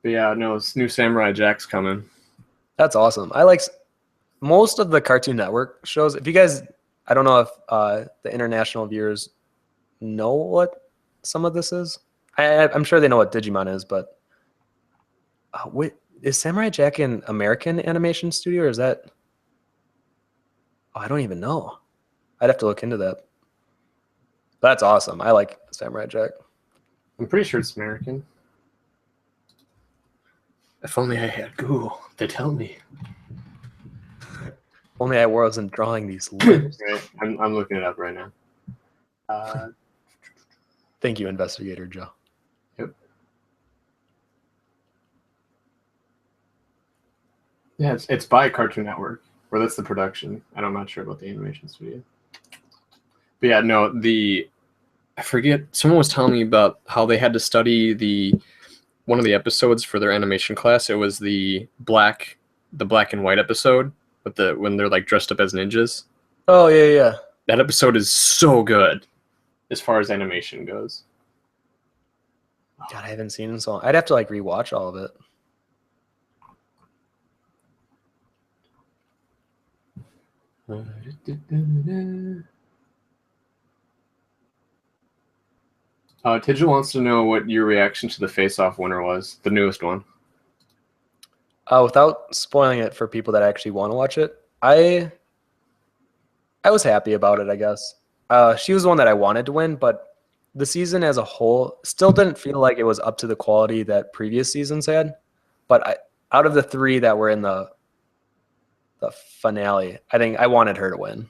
But yeah, no, this new Samurai Jack's coming. That's awesome. I like most of the Cartoon Network shows. If you guys, I don't know if the international viewers know what some of this is. I'm sure they know what Digimon is, but is Samurai Jack an American animation studio, or is that? Oh, I don't even know. I'd have to look into that. But that's awesome. I like Samurai Jack. I'm pretty sure it's American. If only I had Google to tell me. Only I wasn't drawing these lips. Right. I'm looking it up right now. Thank you, Investigator Joe. Yep. Yeah, it's by Cartoon Network, or that's the production. I'm not sure about the animation studio. But yeah, no, I forget. Someone was telling me about how they had to study one of the episodes for their animation class. It was the black and white episode with when they're like dressed up as ninjas. Oh yeah. That episode is so good as far as animation goes. God, I haven't seen it, so I'd have to like rewatch all of it. Tidgel wants to know what your reaction to the face-off winner was, the newest one. Without spoiling it for people that actually want to watch it, I was happy about it, I guess. She was the one that I wanted to win, but the season as a whole still didn't feel like it was up to the quality that previous seasons had. But out of the three that were in the finale, I think I wanted her to win.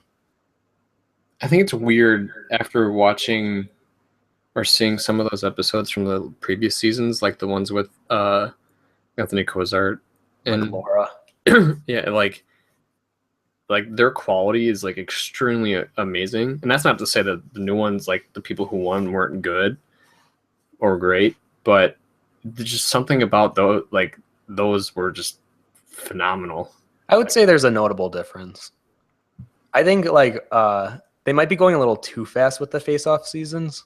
I think it's weird after watching or seeing some of those episodes from the previous seasons, like the ones with Anthony Cozart and Laura. Yeah, like their quality is like extremely amazing. And that's not to say that the new ones, like the people who won, weren't good or great, but there's just something about those were just phenomenal. I would say there's a notable difference. I think they might be going a little too fast with the face-off seasons.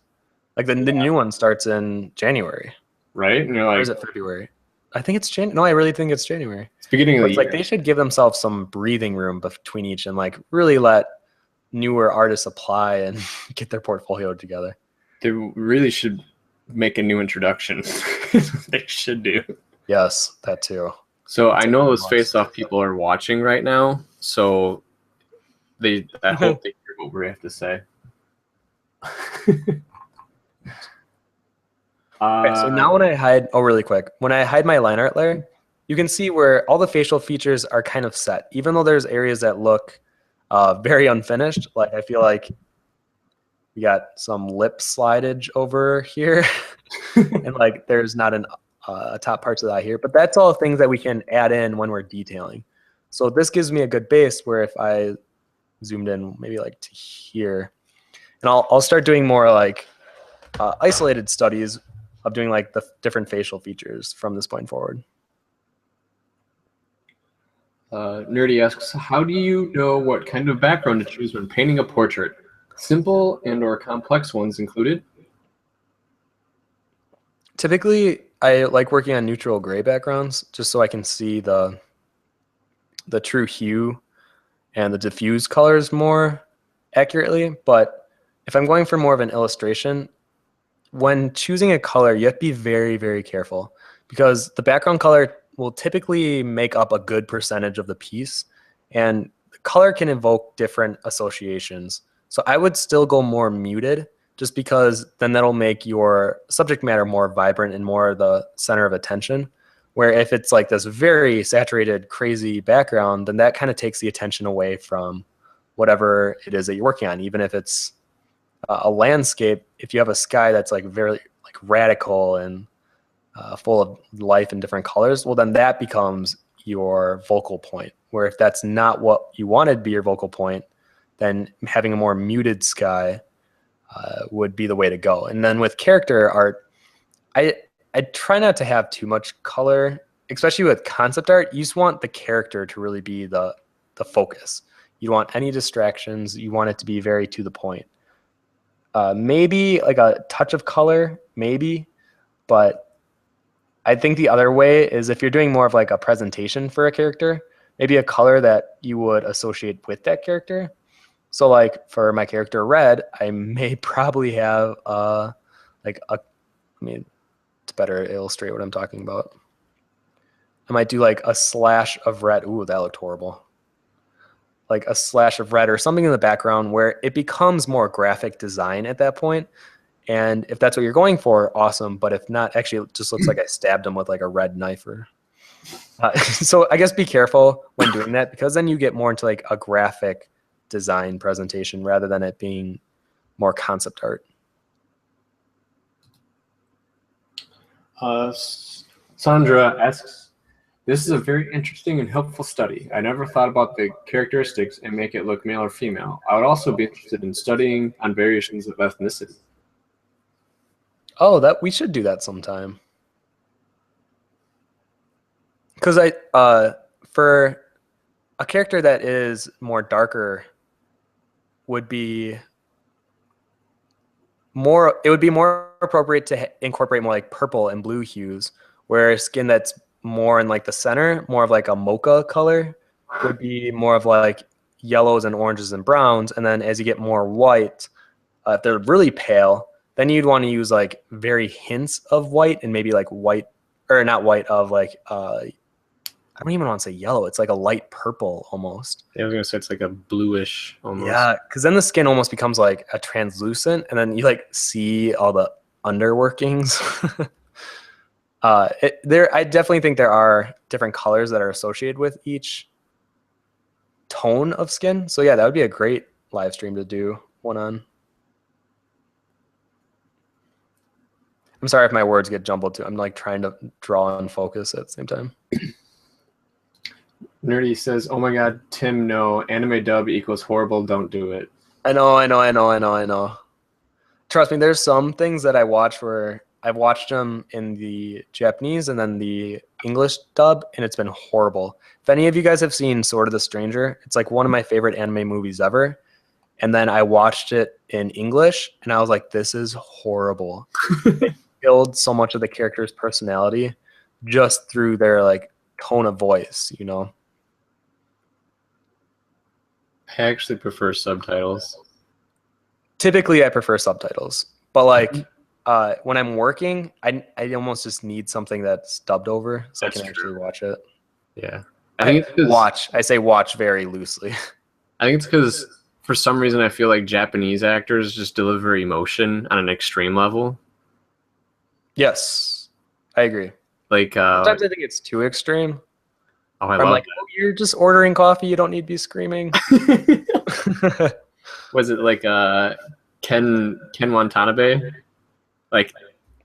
Like the new one starts in January, right? And you're or like, is it February? I think it's January. No, I really think it's January. it's beginning of But the it's year. like they should give themselves some breathing room between each and like really let newer artists apply and get their portfolio together. They really should make a new introduction. They should do. Yes, that too. So That's I a know good those must. face-off people are watching right now, so I hope they hear what we have to say. Okay, so now when I hide, really quick, when I hide my line art layer, you can see where all the facial features are kind of set, even though there's areas that look very unfinished. Like I feel like we got some lip slidage over here, and like there's not a top parts of that here, but that's all things that we can add in when we're detailing. So this gives me a good base where if I zoomed in maybe like to here, and I'll start doing more like isolated studies of doing like the different facial features from this point forward. Nerdy asks, how do you know what kind of background to choose when painting a portrait? Simple and or complex ones included? Typically, I like working on neutral gray backgrounds just so I can see the true hue and the diffuse colors more accurately. But if I'm going for more of an illustration, when choosing a color, you have to be very, very careful because the background color will typically make up a good percentage of the piece, and the color can evoke different associations. So I would still go more muted just because then that'll make your subject matter more vibrant and more the center of attention. Where if it's like this very saturated, crazy background, then that kind of takes the attention away from whatever it is that you're working on, even if it's a landscape. If you have a sky that's like very like radical and full of life and different colors, well, then that becomes your focal point. Where if that's not what you wanted to be your focal point, then having a more muted sky would be the way to go. And then with character art, I try not to have too much color, especially with concept art. You just want the character to really be the focus. You don't want any distractions. You want it to be very to the point. Maybe like a touch of color, maybe, but I think the other way is if you're doing more of like a presentation for a character, maybe a color that you would associate with that character. So like for my character Red, I may probably have I mean, to better illustrate what I'm talking about, I might do like a slash of red. Ooh, that looked horrible. Like a slash of red or something in the background where it becomes more graphic design at that point. And if that's what you're going for, awesome. But if not, actually it just looks like I stabbed him with like a red knife. Or so I guess be careful when doing that, because then you get more into like a graphic design presentation rather than it being more concept art. Sandra asks, this is a very interesting and helpful study. I never thought about the characteristics and make it look male or female. I would also be interested in studying on variations of ethnicity. Oh, that we should do that sometime. Because for a character that is more darker would be more, it would be more appropriate to incorporate more like purple and blue hues, where skin that's more in like the center, more of like a mocha color, would be more of like yellows and oranges and browns. And then as you get more white, if they're really pale, then you'd want to use like very hints of white and maybe like white, or not white, of like I don't even want to say yellow. It's like a light purple almost. Yeah, I was gonna say it's like a bluish almost. Yeah, because then the skin almost becomes like a translucent, and then you like see all the underworkings. I definitely think there are different colors that are associated with each tone of skin. So yeah, that would be a great live stream to do one on. I'm sorry if my words get jumbled too. I'm like trying to draw and focus at the same time. Nerdy says, oh my god, Tim, no. Anime dub equals horrible, don't do it. I know. Trust me, there's some things that I watch where I've watched them in the Japanese and then the English dub, and it's been horrible. If any of you guys have seen Sword of the Stranger, it's like one of my favorite anime movies ever. And then I watched it in English, and I was like, this is horrible. It killed so much of the character's personality just through their like tone of voice, you know? I actually prefer subtitles. Typically, I prefer subtitles, but like when I'm working, I almost just need something that's dubbed over so That's I can actually watch it. Yeah. I think it's 'cause- Watch. I say watch very loosely. I think it's because for some reason I feel like Japanese actors just deliver emotion on an extreme level. Yes, I agree. Like, Sometimes I think it's too extreme. oh, I I'm love like, oh, you're just ordering coffee. You don't need to be screaming. that. Was it like Ken Watanabe? Like,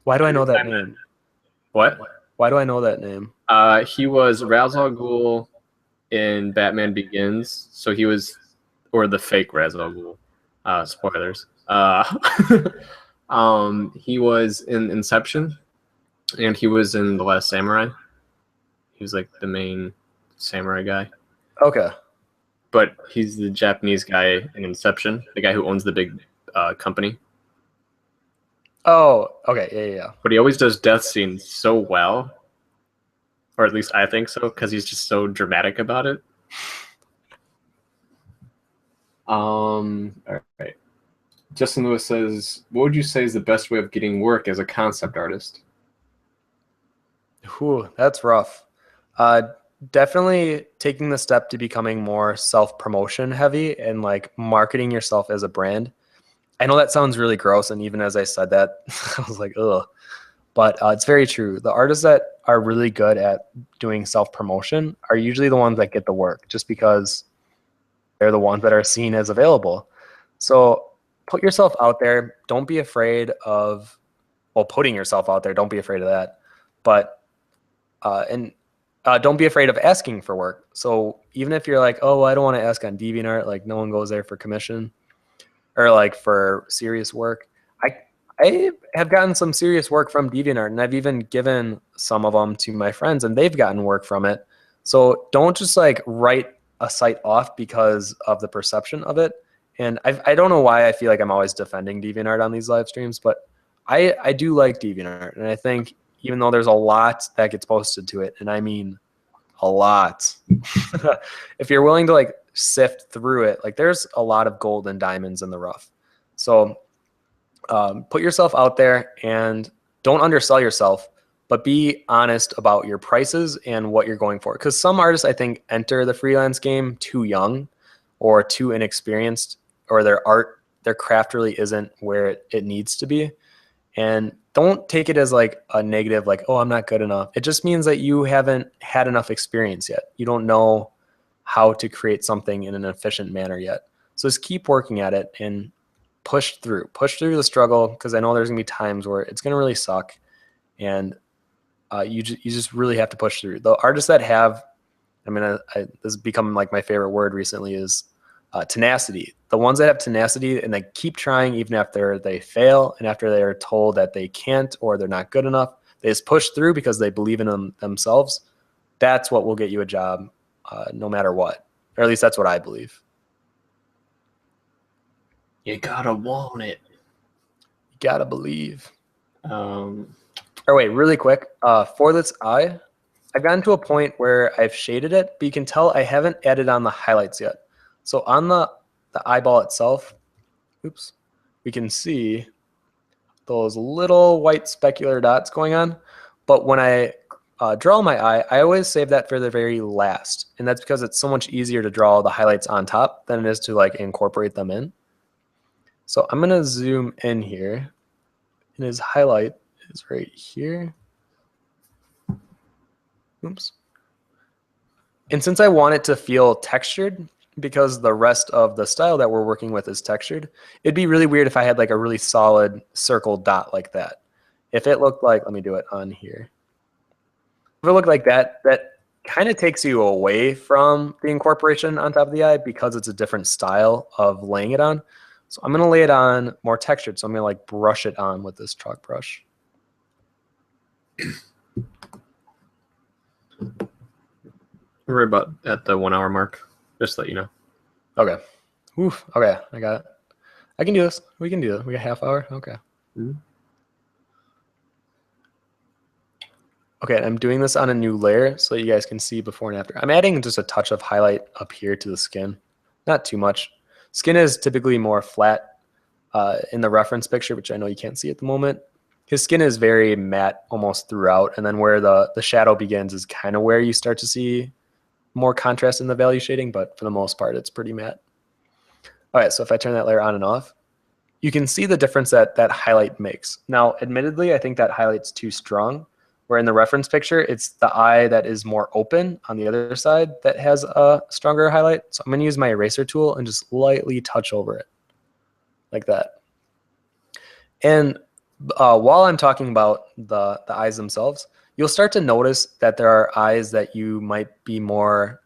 Why do I know that name? what? Why do I know that name? He was Ra's al Ghul in Batman Begins, so he was, or the fake Ra's al Ghul. Spoilers. He was in Inception, and he was in The Last Samurai. He was like the main samurai guy. Okay. But he's the Japanese guy in Inception, the guy who owns the big company. Oh, okay. Yeah. But he always does death scenes so well, or at least I think so, because he's just so dramatic about it. All right. Justin Lewis says, "What would you say is the best way of getting work as a concept artist?" Whew, that's rough. Definitely taking the step to becoming more self-promotion heavy and like marketing yourself as a brand. I know that sounds really gross, and even as I said that, I was like, ugh. But it's very true. The artists that are really good at doing self-promotion are usually the ones that get the work, just because they're the ones that are seen as available. So put yourself out there. Don't be afraid of, well, putting yourself out there. Don't be afraid of that. But don't be afraid of asking for work. So even if you're like, oh, well, I don't want to ask on DeviantArt, like no one goes there for commission or like for serious work. I have gotten some serious work from DeviantArt, and I've even given some of them to my friends, and they've gotten work from it. So don't just like write a site off because of the perception of it. And I don't know why I feel like I'm always defending DeviantArt on these live streams, but I do like DeviantArt, and I think even though there's a lot that gets posted to it, and I mean a lot, if you're willing to like sift through it, like there's a lot of gold and diamonds in the rough. So put yourself out there and don't undersell yourself, but be honest about your prices and what you're going for. Because some artists, I think, enter the freelance game too young or too inexperienced, or their craft really isn't where it needs to be. And don't take it as like a negative, like, oh, I'm not good enough. It just means that you haven't had enough experience yet. You don't know how to create something in an efficient manner yet. So just keep working at it and push through the struggle, because I know there's gonna be times where it's gonna really suck, and you just really have to push through. The artists that have, this has become like my favorite word recently, is tenacity. The ones that have tenacity and they keep trying even after they fail and after they are told that they can't or they're not good enough, they just push through because they believe in themselves. That's what will get you a job, no matter what, or at least that's what I believe. You gotta want it. You gotta believe. Um, Or wait, really quick. For this eye, I've gotten to a point where I've shaded it, but you can tell I haven't added on the highlights yet. So on the eyeball itself, oops, we can see those little white specular dots going on. But when I draw my eye, I always save that for the very last. And that's because it's so much easier to draw the highlights on top than it is to like incorporate them in. So I'm gonna zoom in here, and his highlight is right here. Oops. And since I want it to feel textured, because the rest of the style that we're working with is textured, it'd be really weird if I had like a really solid circle dot like that. If it looked like, let me do it on here. If it looked like that, that kind of takes you away from the incorporation on top of the eye because it's a different style of laying it on. So I'm going to lay it on more textured. So I'm going to like brush it on with this chalk brush. we're about at the 1 hour mark. Just to let you know. Okay. Oof. Okay, I can do this. We can do it. We got half hour. Okay. Mhm. Okay, I'm doing this on a new layer so that you guys can see before and after. I'm adding just a touch of highlight up here to the skin. Not too much. Skin is typically more flat in the reference picture, which I know you can't see at the moment. His skin is very matte almost throughout, and then where the shadow begins is kind of where you start to see more contrast in the value shading, but for the most part, it's pretty matte. All right, so if I turn that layer on and off, you can see the difference that that highlight makes. Now, admittedly, I think that highlight's too strong, where in the reference picture, it's the eye that is more open on the other side that has a stronger highlight. So I'm gonna use my eraser tool and just lightly touch over it like that. And while I'm talking about the eyes themselves, you'll start to notice that there are eyes that you might be more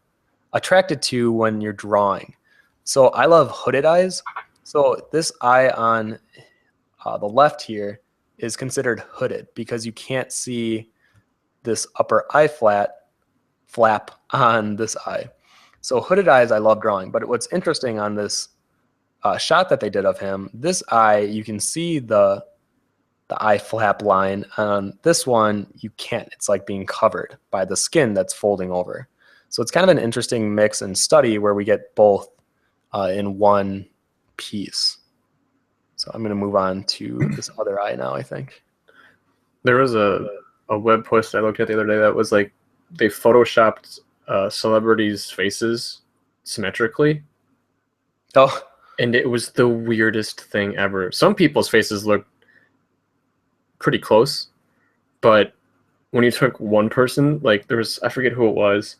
attracted to when you're drawing. So I love hooded eyes. So this eye on the left here is considered hooded because you can't see this upper eye flap on this eye. So hooded eyes I love drawing, but what's interesting on this shot that they did of him, this eye, you can see the eye flap line. On this one, you can't. It's like being covered by the skin that's folding over. So it's kind of an interesting mix and study where we get both in one piece. So I'm going to move on to this other eye now, I think. There was a web post I looked at the other day that was like they photoshopped celebrities' faces symmetrically. Oh, And it was the weirdest thing ever. Some people's faces look pretty close, but when you took one person, like there was, I forget who it was,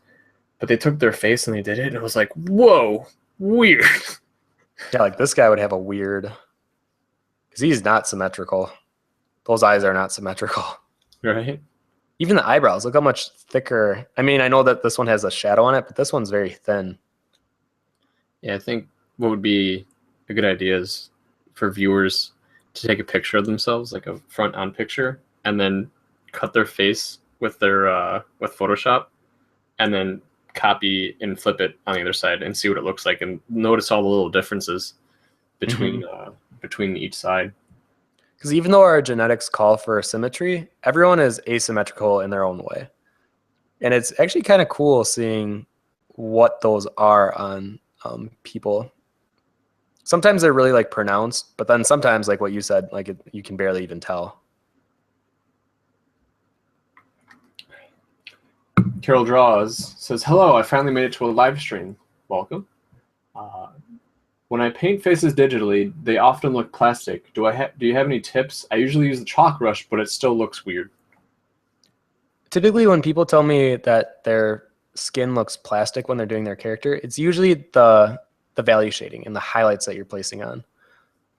but they took their face and they did it, and it was like, whoa, weird. yeah, like this guy would have a weird, because he's not symmetrical. Those eyes are not symmetrical. Right? Even the eyebrows, look how much thicker. I mean, I know that this one has a shadow on it, but this one's very thin. Yeah, I think what would be a good idea is for viewers to take a picture of themselves, like a front-on picture, and then cut their face with their with Photoshop, and then copy and flip it on the other side and see what it looks like, and notice all the little differences between between each side. Because even though our genetics call for symmetry, everyone is asymmetrical in their own way. And it's actually kind of cool seeing what those are on people. Sometimes they're really like pronounced, but then sometimes, like what you said, like you can barely even tell. Carol Draws says, "Hello, I finally made it to a live stream. Welcome. When I paint faces digitally, they often look plastic. Do you have any tips? I usually use the chalk brush, but it still looks weird." Typically, when people tell me that their skin looks plastic when they're doing their character, it's usually the value shading and the highlights that you're placing on.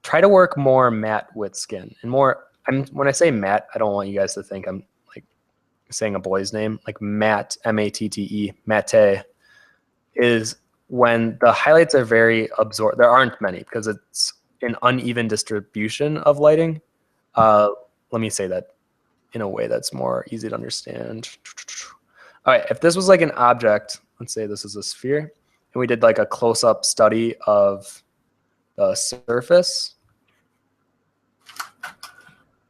Try to work more matte with skin and more. When I say matte, I don't want you guys to think I'm like saying a boy's name. Like matte, M-A-T-T-E, matte, is when the highlights are very absorbed. There aren't many because it's an uneven distribution of lighting. Let me say that in a way that's more easy to understand. All right, if this was like an object, let's say this is a sphere, and we did like a close-up study of the surface.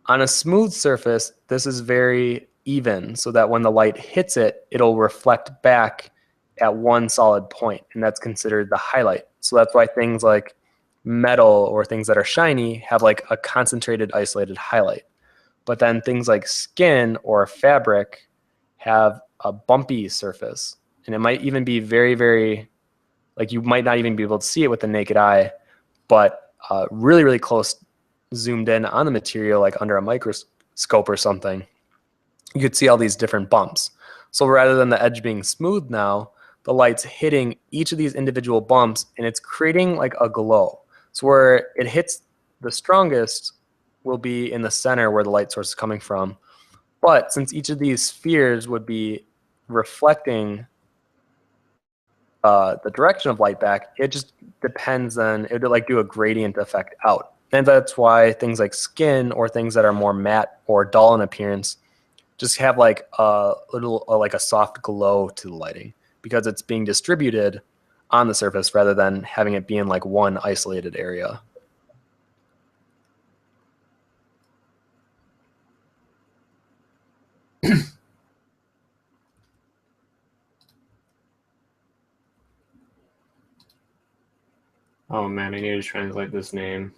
On a smooth surface, this is very even so that when the light hits it, it'll reflect back at one solid point, and that's considered the highlight. So that's why things like metal or things that are shiny have like a concentrated, isolated highlight. But then things like skin or fabric have a bumpy surface, and it might even be very, very, like you might not even be able to see it with the naked eye, but really, really close zoomed in on the material, like under a microscope or something, you could see all these different bumps. So rather than the edge being smooth now, the light's hitting each of these individual bumps, and it's creating like a glow. So where it hits the strongest will be in the center where the light source is coming from. But since each of these spheres would be reflecting the direction of light back, it just depends on, it would like do a gradient effect out. And that's why things like skin or things that are more matte or dull in appearance just have like a little like a soft glow to the lighting because it's being distributed on the surface rather than having it be in like one isolated area. Oh man, I need to translate this name.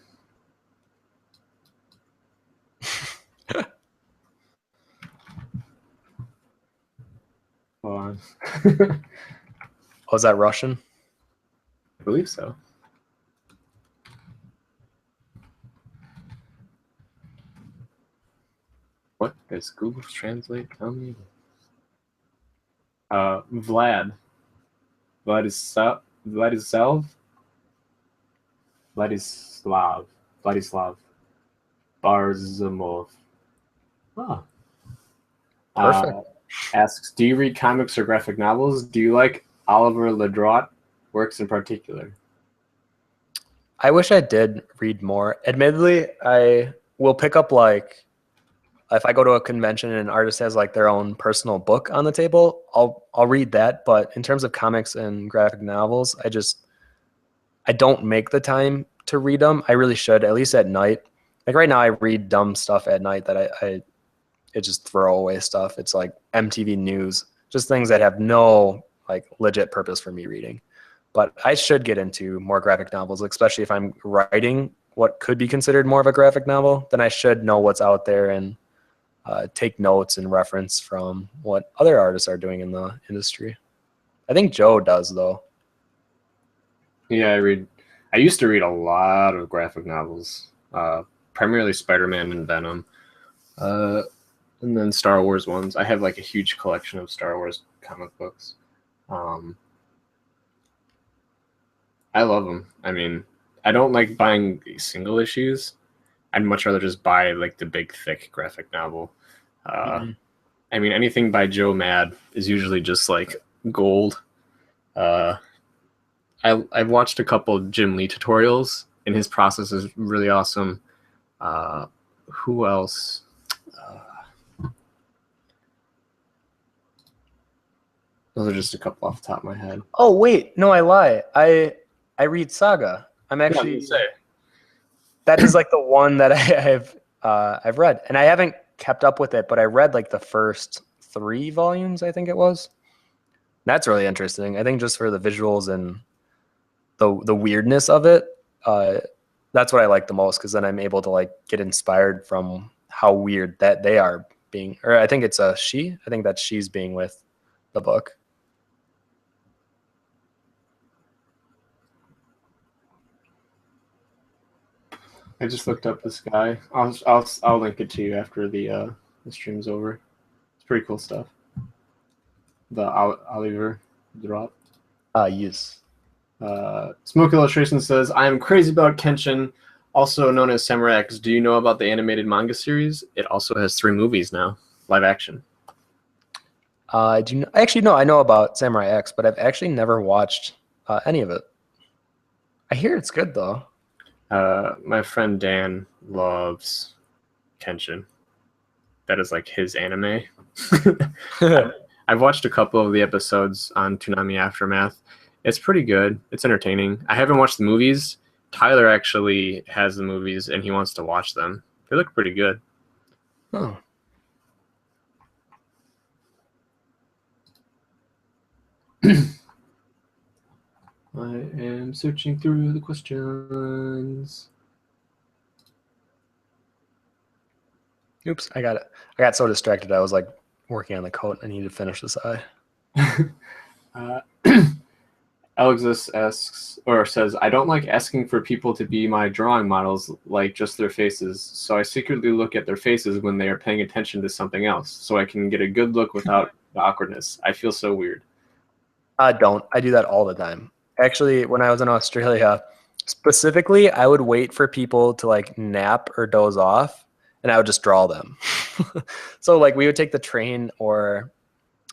Hold on. Oh, is that Russian? I believe so. What does Google Translate tell me? Vladislav Barzamov. Oh. Perfect. Asks, do you read comics or graphic novels? Do you like Oliver Ledroit works in particular? I wish I did read more. Admittedly, I will pick up like if I go to a convention and an artist has like their own personal book on the table, I'll read that. But in terms of comics and graphic novels, I don't make the time to read them. I really should, at least at night. Like right now, I read dumb stuff at night that it's just throwaway stuff. It's like MTV News, just things that have no like legit purpose for me reading. But I should get into more graphic novels, especially if I'm writing what could be considered more of a graphic novel. Then I should know what's out there and take notes and reference from what other artists are doing in the industry. I think Joe does though. Yeah, I used to read a lot of graphic novels, primarily Spider-Man and Venom, and then Star Wars ones. I have like a huge collection of Star Wars comic books. I love them. I mean, I don't like buying single issues. I'd much rather just buy like the big, thick graphic novel. I mean, anything by Joe Mad is usually just like gold. I've watched a couple of Jim Lee tutorials, and his process is really awesome. Who else? Those are just a couple off the top of my head. Oh wait, no, I lie. I read Saga. I'm actually that is like the one that I've read, and I haven't kept up with it, but I read like the first 3 volumes, I think it was. That's really interesting. I think just for the visuals and the weirdness of it, that's what I like the most, because then I'm able to like get inspired from how weird that they are being. Or I think it's a she. I think that she's being with the book. I just looked up this guy. I'll link it to you after the stream's over. It's pretty cool stuff. The Oliver drop. Yes. Smoke Illustration says, I am crazy about Kenshin, also known as Samurai X. Do you know about the animated manga series? It also has 3 movies now, live action. Actually, no, I know about Samurai X, but I've actually never watched any of it. I hear it's good though. My friend Dan loves Kenshin. That is like his anime. I've watched a couple of the episodes on Toonami Aftermath. It's pretty good. It's entertaining. I haven't watched the movies. Tyler actually has the movies, and he wants to watch them. They look pretty good. Oh. I am searching through the questions. Oops, I got it. I got so distracted. I was like working on the coat. I need to finish this eye. Alexis asks or says, I don't like asking for people to be my drawing models, like just their faces. So I secretly look at their faces when they are paying attention to something else, so I can get a good look without the awkwardness. I feel so weird. Don't. I do that all the time. Actually, when I was in Australia, specifically, I would wait for people to like nap or doze off, and I would just draw them. So like we would take the train, or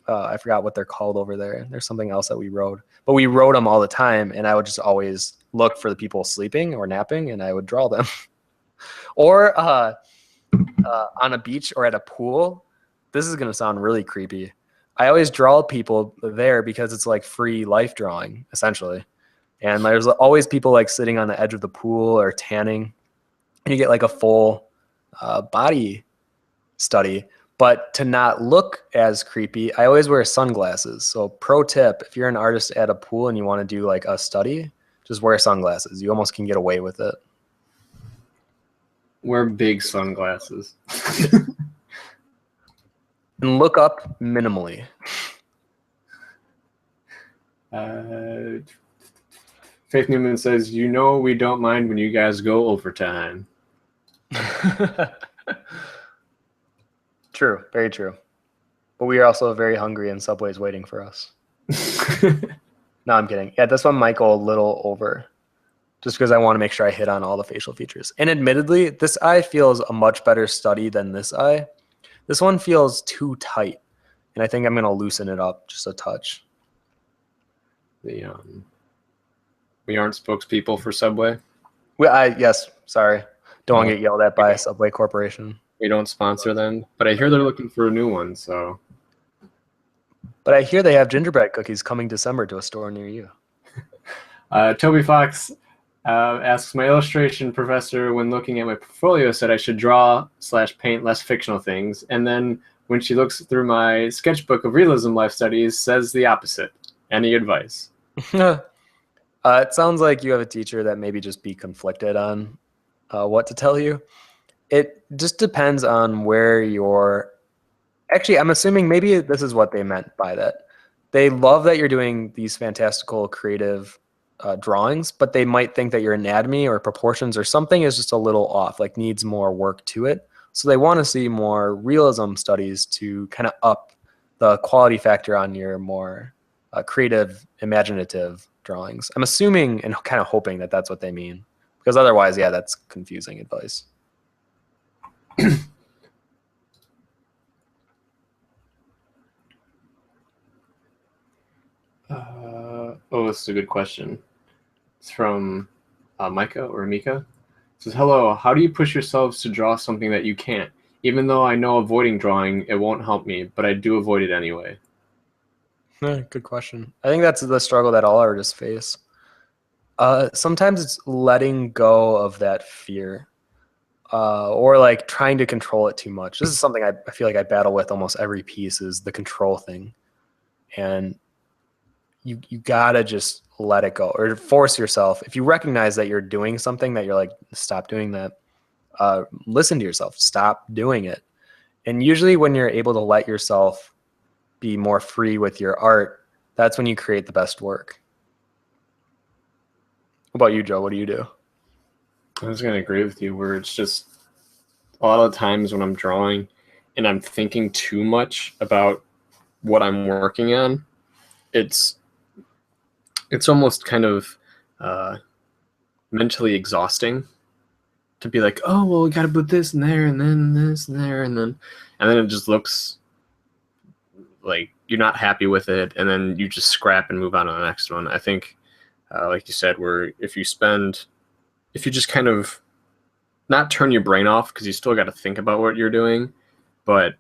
I forgot what they're called over there. There's something else that we rode, but we rode them all the time, and I would just always look for the people sleeping or napping, and I would draw them. Or on a beach or at a pool. This is gonna sound really creepy. I always draw people there because it's like free life drawing, essentially. And there's always people like sitting on the edge of the pool or tanning. And you get like a full body study. But to not look as creepy, I always wear sunglasses. So pro tip, if you're an artist at a pool and you want to do like a study, just wear sunglasses. You almost can get away with it. Wear big sunglasses. And look up minimally. Faith Newman says, "You know we don't mind when you guys go overtime." True, very true. But we are also very hungry and Subway's waiting for us. No, I'm kidding. Yeah, this one might go a little over just because I want to make sure I hit on all the facial features. And admittedly, this eye feels a much better study than this eye. This one feels too tight, and I think I'm going to loosen it up just a touch. We aren't spokespeople for Subway. Yes, sorry. Don't want to get yelled at by Subway Corporation. We don't sponsor them, but I hear they're looking for a new one, so. But I hear they have gingerbread cookies coming December to a store near you. Toby Fox asks, my illustration professor, when looking at my portfolio, said I should draw/paint less fictional things. And then when she looks through my sketchbook of realism life studies, says the opposite. Any advice? It sounds like you have a teacher that maybe just be conflicted on what to tell you. It just depends on where you're. Actually, I'm assuming maybe this is what they meant by that. They love that you're doing these fantastical, creative drawings, but they might think that your anatomy or proportions or something is just a little off, like needs more work to it. So they want to see more realism studies to kind of up the quality factor on your more creative, imaginative drawings. I'm assuming and kind of hoping that that's what they mean, because otherwise, yeah, that's confusing advice. This is a good question. It's from Micah or Mika. It says, hello, how do you push yourselves to draw something that you can't? Even though I know avoiding drawing, it won't help me, but I do avoid it anyway. Good question. I think that's the struggle that all artists face. Sometimes it's letting go of that fear or like trying to control it too much. This is something I feel like I battle with almost every piece, is the control thing. And you gotta just let it go or force yourself. If you recognize that you're doing something that you're like, stop doing that, listen to yourself, stop doing it. And usually when you're able to let yourself be more free with your art, that's when you create the best work. What about you, Joe? What do you do? I was going to agree with you, where it's just a lot of times when I'm drawing and I'm thinking too much about what I'm working on, it's almost kind of mentally exhausting to be like, oh, well, we got to put this in there and then this and there and then it just looks like you're not happy with it, and then you just scrap and move on to the next one. I think, like you said, where if you just kind of not turn your brain off, because you still got to think about what you're doing, but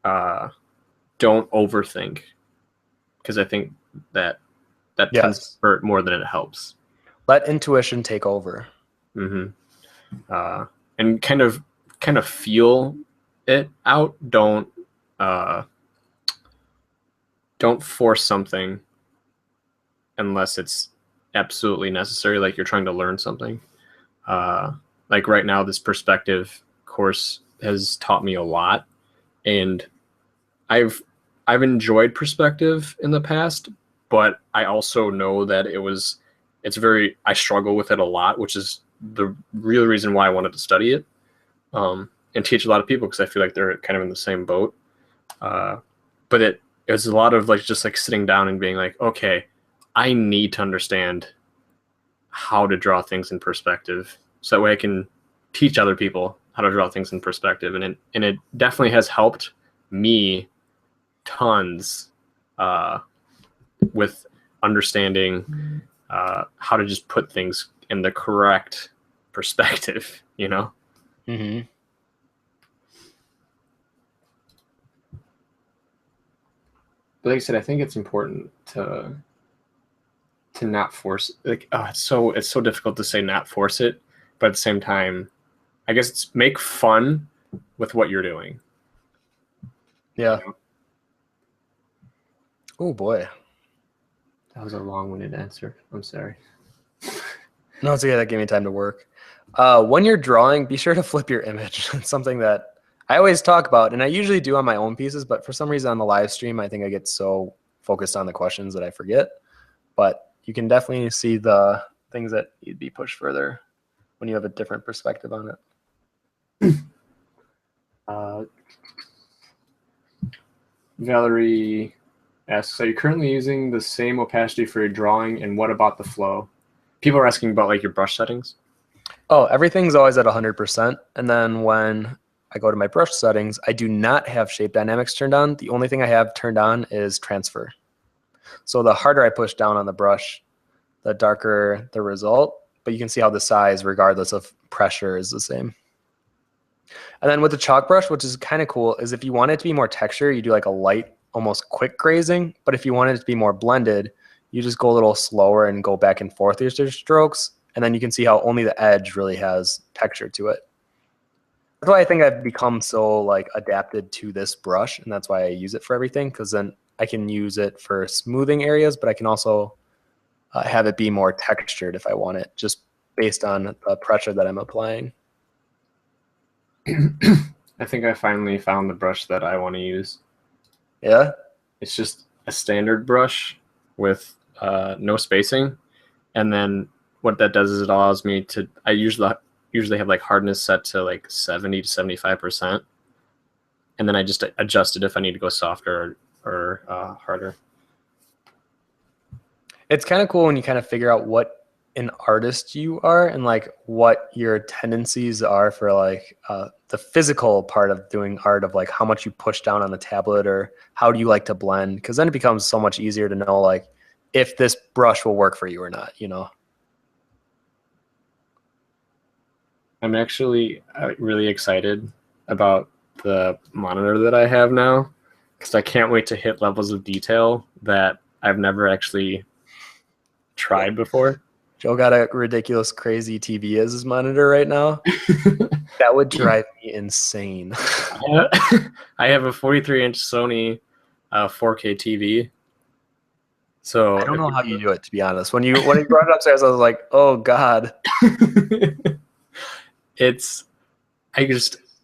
don't overthink, because I think that tends to hurt more than it helps. Let intuition take over. Mm-hmm. And kind of feel it out. Don't force something unless it's absolutely necessary, like you're trying to learn something. Like right now, this perspective course has taught me a lot, and I've enjoyed perspective in the past, but I also know that I struggle with it a lot, which is the real reason why I wanted to study it and teach a lot of people, because I feel like they're kind of in the same boat. But it's a lot of just sitting down and being like, okay, I need to understand how to draw things in perspective, so that way I can teach other people how to draw things in perspective. And it definitely has helped me tons with understanding how to just put things in the correct perspective, you know? But like I said, I think it's important to not force, like, it's so difficult to say not force it, but at the same time, I guess it's make fun with what you're doing. Yeah. You know? Oh boy. That was a long-winded answer. I'm sorry. No, it's okay. That gave me time to work. When you're drawing, be sure to flip your image. It's something that I always talk about, and I usually do on my own pieces, but for some reason on the live stream, I think I get so focused on the questions that I forget. But you can definitely see the things that you'd be pushed further when you have a different perspective on it. Valerie asks, are you currently using the same opacity for your drawing, and what about the flow? People are asking about like your brush settings. Oh, everything's always at 100%. And then when I go to my brush settings, I do not have shape dynamics turned on. The only thing I have turned on is transfer. So the harder I push down on the brush, the darker the result, but you can see how the size, regardless of pressure, is the same. And then with the chalk brush, which is kind of cool, is if you want it to be more texture, you do like a light, almost quick grazing. But if you want it to be more blended, you just go a little slower and go back and forth with your strokes. And then you can see how only the edge really has texture to it. That's why I think I've become so like adapted to this brush, and that's why I use it for everything, because then I can use it for smoothing areas, but I can also have it be more textured if I want it, just based on the pressure that I'm applying. I think I finally found the brush that I want to use. Yeah? It's just a standard brush with no spacing. And then what that does is it allows me to, I usually have like hardness set to like 70 to 75%. And then I just adjust it if I need to go softer or harder. It's kind of cool when you kind of figure out what an artist you are and like what your tendencies are for like the physical part of doing art, of like how much you push down on the tablet or how do you like to blend, because then it becomes so much easier to know like if this brush will work for you or not, you know. I'm actually really excited about the monitor that I have now, because I can't wait to hit levels of detail that I've never actually tried before. Joe got a ridiculous crazy TV as his monitor right now. That would drive me insane. I have a 43-inch Sony 4K TV. So I don't know how you do it, to be honest. When you brought it upstairs, I was like, oh God.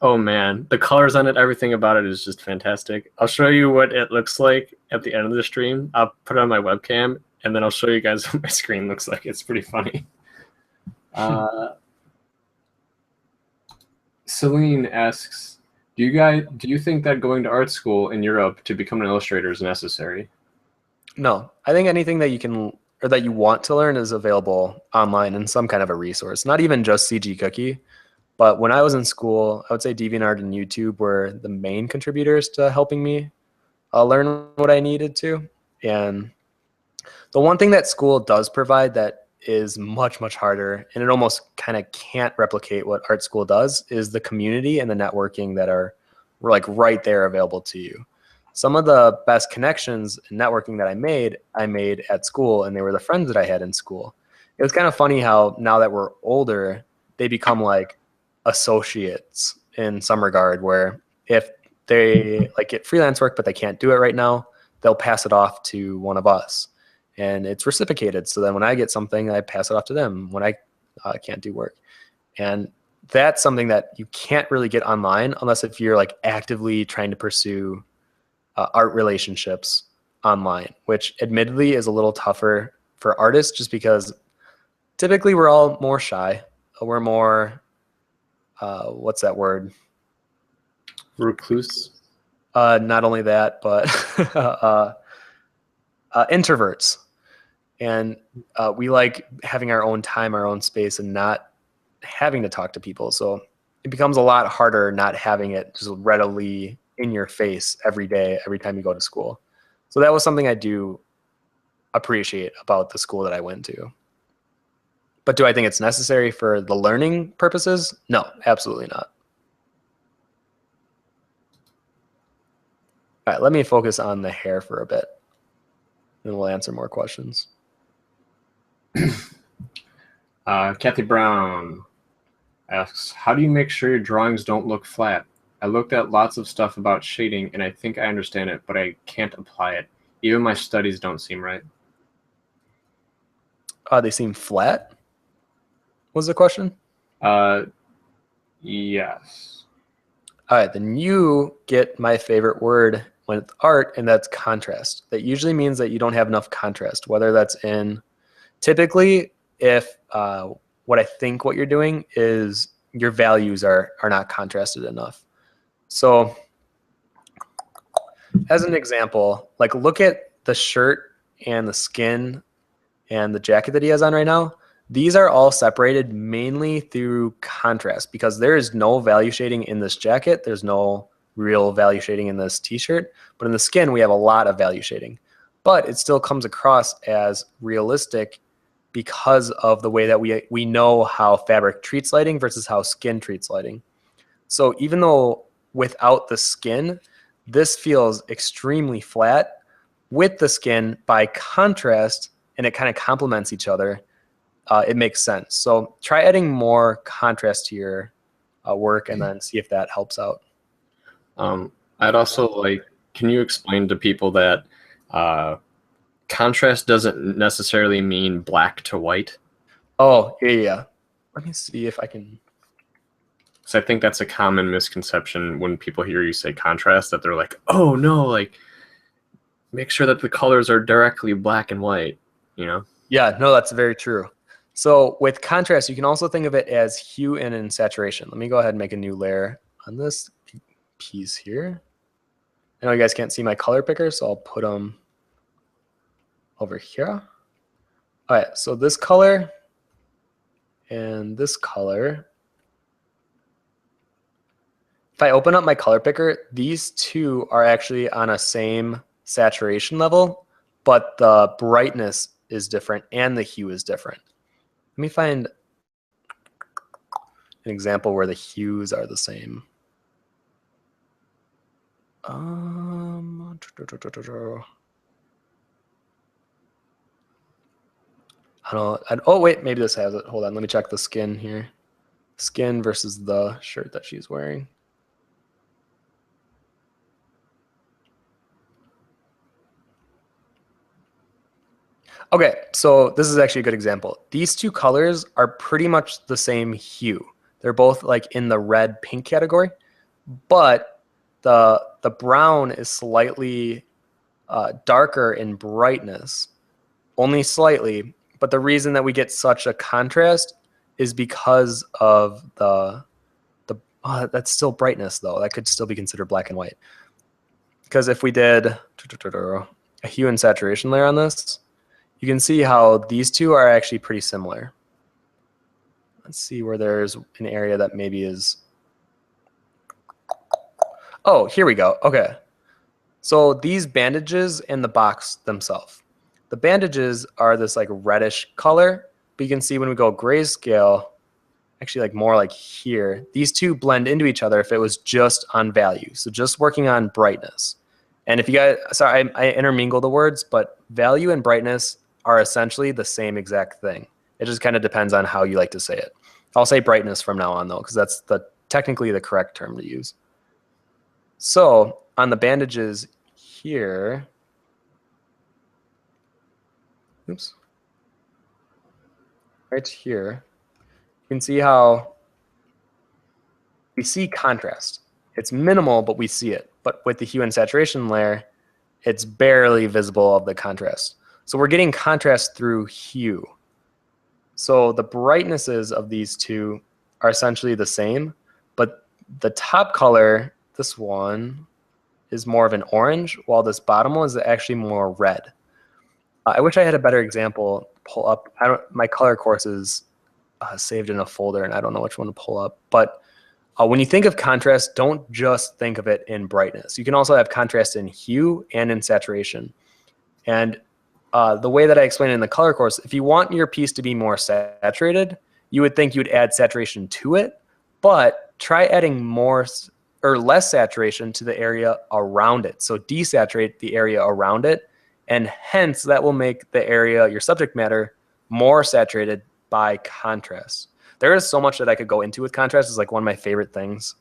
Oh man, the colors on it, everything about it is just fantastic. I'll show you what it looks like at the end of the stream. I'll put it on my webcam, and then I'll show you guys what my screen looks like. It's pretty funny. Celine asks, do you think that going to art school in Europe to become an illustrator is necessary? No, I think anything that you can or that you want to learn is available online in some kind of a resource, not even just CG Cookie. But when I was in school, I would say DeviantArt and YouTube were the main contributors to helping me learn what I needed to. And the one thing that school does provide that is much, much harder, and it almost kind of can't replicate what art school does, is the community and the networking that are like right there available to you. Some of the best connections and networking that I made at school, and they were the friends that I had in school. It was kind of funny how now that we're older, they become like associates in some regard, where if they like get freelance work but they can't do it right now, they'll pass it off to one of us, and it's reciprocated. So then when I get something, I pass it off to them when I can't do work. And that's something that you can't really get online unless if you're like actively trying to pursue art relationships online, which admittedly is a little tougher for artists just because typically we're all more shy. We're more what's that word? Recluse. Not only that, but introverts. And we like having our own time, our own space, and not having to talk to people. So it becomes a lot harder not having it just readily in your face every day, every time you go to school. So that was something I do appreciate about the school that I went to. But do I think it's necessary for the learning purposes? No, absolutely not. All right, let me focus on the hair for a bit, and we'll answer more questions. Kathy Brown asks, how do you make sure your drawings don't look flat? I looked at lots of stuff about shading, and I think I understand it, but I can't apply it. Even my studies don't seem right. They seem flat? Was the question? Yes. All right, then you get my favorite word with art, and that's contrast. That usually means that you don't have enough contrast, whether that's in, typically, if what I think what you're doing is your values are not contrasted enough. So as an example, like look at the shirt and the skin and the jacket that he has on right now. These are all separated mainly through contrast because there is no value shading in this jacket. There's no real value shading in this t-shirt, but in the skin, we have a lot of value shading, but it still comes across as realistic because of the way that we know how fabric treats lighting versus how skin treats lighting. So even though without the skin, this feels extremely flat, with the skin, by contrast, and it kind of complements each other, it makes sense. So try adding more contrast to your work and then see if that helps out. I'd also like, can you explain to people that contrast doesn't necessarily mean black to white? Oh, yeah. Let me see if I can. So I think that's a common misconception when people hear you say contrast, that they're like, oh no, like make sure that the colors are directly black and white, you know? Yeah, no, that's very true. So with contrast, you can also think of it as hue and in saturation. Let me go ahead and make a new layer on this piece here. I know you guys can't see my color picker, so I'll put them over here. All right, so this color and this color. If I open up my color picker, these two are actually on a same saturation level, but the brightness is different and the hue is different. Let me find an example where the hues are the same. I don't know. Oh, wait, maybe this has it. Hold on, let me check the skin here. Skin versus the shirt that she's wearing. Okay, so this is actually a good example. These two colors are pretty much the same hue. They're both like in the red pink category, but the brown is slightly darker in brightness, only slightly. But the reason that we get such a contrast is because of the that's still brightness though. That could still be considered black and white. Because if we did a hue and saturation layer on this, you can see how these two are actually pretty similar. Let's see where there's an area that maybe is. Oh, here we go. Okay. So these bandages and the box themselves. The bandages are this like reddish color, but you can see when we go grayscale, actually like more like here, these two blend into each other if it was just on value. So just working on brightness. And if you guys, sorry, I intermingle the words, but value and brightness are essentially the same exact thing. It just kind of depends on how you like to say it. I'll say brightness from now on though, because that's technically the correct term to use. So on the bandages here, oops, right here, you can see how we see contrast. It's minimal, but we see it. But with the hue and saturation layer, it's barely visible of the contrast. So we're getting contrast through hue. So the brightnesses of these two are essentially the same, but the top color, this one, is more of an orange, while this bottom one is actually more red. I wish I had a better example pull up. My color course is saved in a folder, and I don't know which one to pull up. But when you think of contrast, don't just think of it in brightness. You can also have contrast in hue and in saturation. And the way that I explained it in the color course, if you want your piece to be more saturated, you would think you would add saturation to it, but try adding more or less saturation to the area around it. So desaturate the area around it, and hence that will make the area, your subject matter, more saturated by contrast. There is so much that I could go into with contrast. It's like one of my favorite things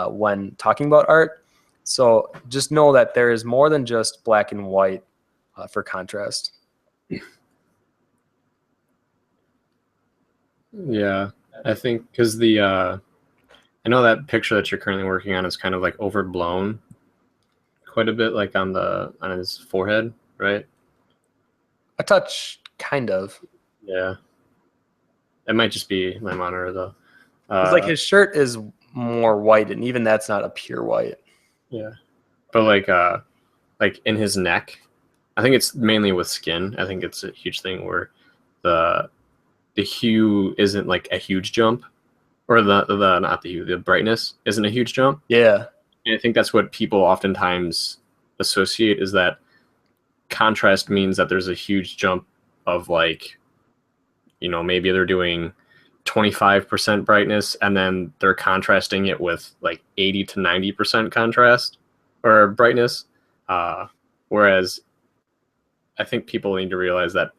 when talking about art. So just know that there is more than just black and white for contrast. Yeah, I think because I know that picture that you're currently working on is kind of like overblown quite a bit, like on his forehead, right? A touch, kind of. Yeah, it might just be my monitor though. It's like his shirt is more white, and even that's not a pure white. Yeah, but like in his neck, I think it's mainly with skin. I think it's a huge thing where the hue isn't like a huge jump, or the not the hue, the brightness isn't a huge jump. Yeah. And I think that's what people oftentimes associate, is that contrast means that there's a huge jump of like, maybe they're doing 25% brightness and then they're contrasting it with like 80 to 90% contrast or brightness. Whereas I think people need to realize that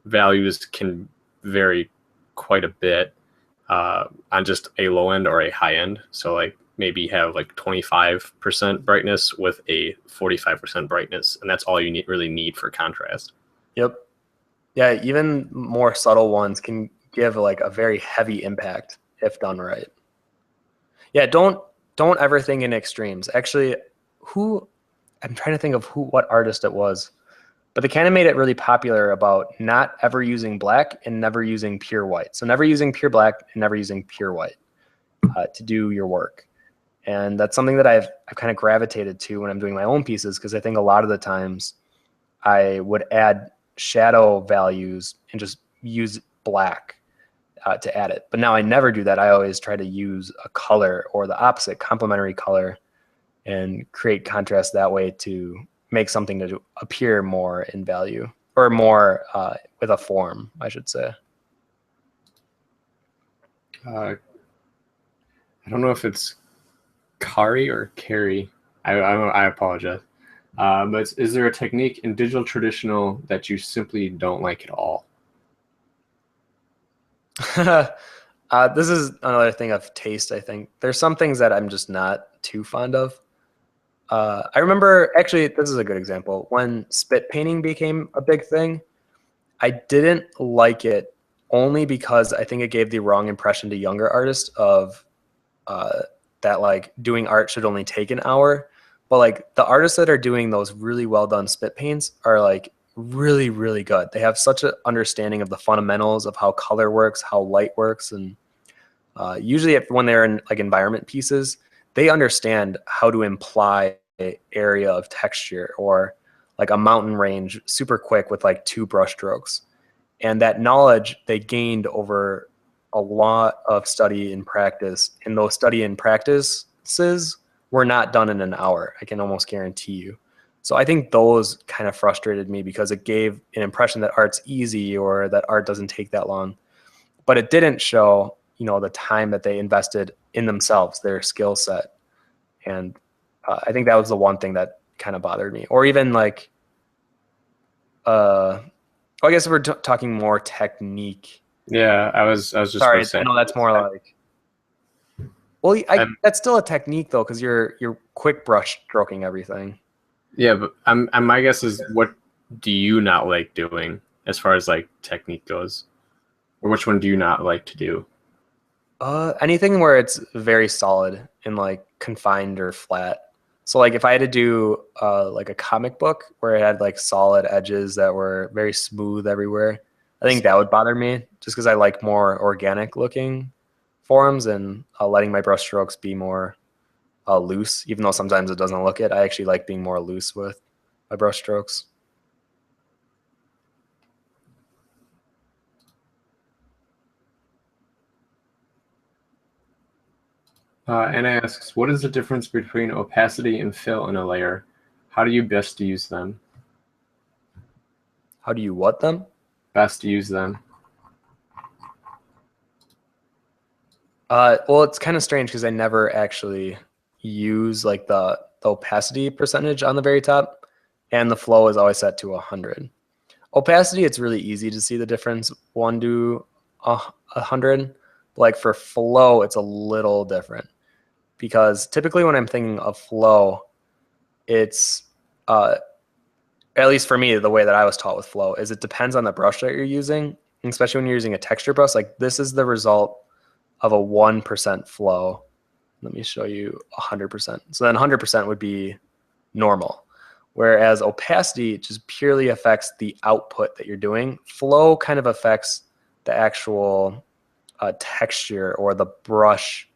values can vary quite a bit on just a low end or a high end. So like maybe have like 25% brightness with a 45% brightness, and that's all you really need for contrast. Yep. Yeah, even more subtle ones can give like a very heavy impact if done right. Yeah, don't ever think in extremes. Actually, I'm trying to think of what artist it was, but they kind of made it really popular about not ever using black and never using pure white. So never using pure black and never using pure white to do your work. And that's something that I've kind of gravitated to when I'm doing my own pieces, because I think a lot of the times I would add shadow values and just use black to add it. But now I never do that. I always try to use a color or the opposite, complementary color, and create contrast that way to make something to appear more in value, or more with a form, I should say. I don't know if it's Kari or Carrie. I apologize. But is there a technique in digital traditional that you simply don't like at all? This is another thing of taste, I think. There's some things that I'm just not too fond of. I remember, actually, this is a good example. When spit painting became a big thing, I didn't like it only because I think it gave the wrong impression to younger artists of that like doing art should only take an hour. But like the artists that are doing those really well done spit paints are like really, really good. They have such an understanding of the fundamentals of how color works, how light works. And usually when they're in like environment pieces, they understand how to imply an area of texture or like a mountain range super quick with like 2 brush strokes. And that knowledge they gained over a lot of study and practice, and those study and practices were not done in an hour, I can almost guarantee you. So I think those kind of frustrated me because it gave an impression that art's easy or that art doesn't take that long. But it didn't show, the time that they invested in themselves, their skill set. And I think that was the one thing that kind of bothered me. Or even like, I guess we're talking more technique. Yeah, I was just Sorry, gonna say, I know that's more like. Well, that's still a technique though, because you're quick brush stroking everything. yeah, but my guess is, what do you not like doing as far as like technique goes, or which one do you not like to do? Anything where it's very solid and like confined or flat. So like if I had to do like a comic book where it had like solid edges that were very smooth everywhere, I think that would bother me just because I like more organic looking forms, and letting my brush strokes be more loose, even though sometimes it doesn't look it. I actually like being more loose with my brush strokes. Anna asks, what is the difference between opacity and fill in a layer? How do you best use them? How do you what them? Best use them. Well, it's kind of strange because I never actually use like the opacity percentage on the very top, and the flow is always set to 100. Opacity, it's really easy to see the difference, 1 to 100. Like for flow, it's a little different, because typically when I'm thinking of flow, it's at least for me, the way that I was taught with flow is it depends on the brush that you're using, especially when you're using a texture brush. Like this is the result of a 1% flow. Let me show you 100%. So then 100% would be normal. Whereas opacity just purely affects the output that you're doing. Flow kind of affects the actual texture or the brush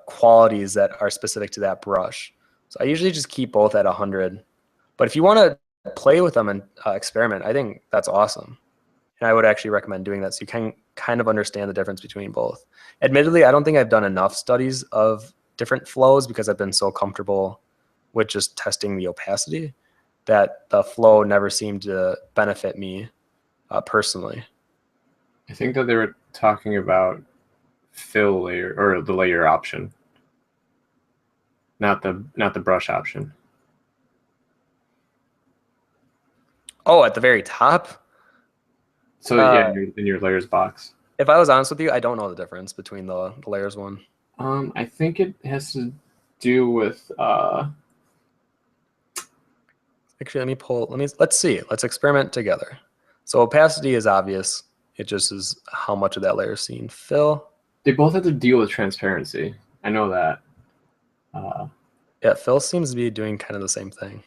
qualities that are specific to that brush. So I usually just keep both at 100. But if you want to play with them and experiment, I think that's awesome. And I would actually recommend doing that so you can kind of understand the difference between both. Admittedly, I don't think I've done enough studies of different flows because I've been so comfortable with just testing the opacity that the flow never seemed to benefit me personally. I think that they were talking about fill layer, or the layer option, not the brush option. Oh, at the very top? So yeah, in your layers box. If I was honest with you, I don't know the difference between the layers one. I think it has to do with Actually, let's see. Let's experiment together. So opacity is obvious. It just is how much of that layer is seen. Fill. they both have to deal with transparency. I know that. Yeah, fill seems to be doing kind of the same thing.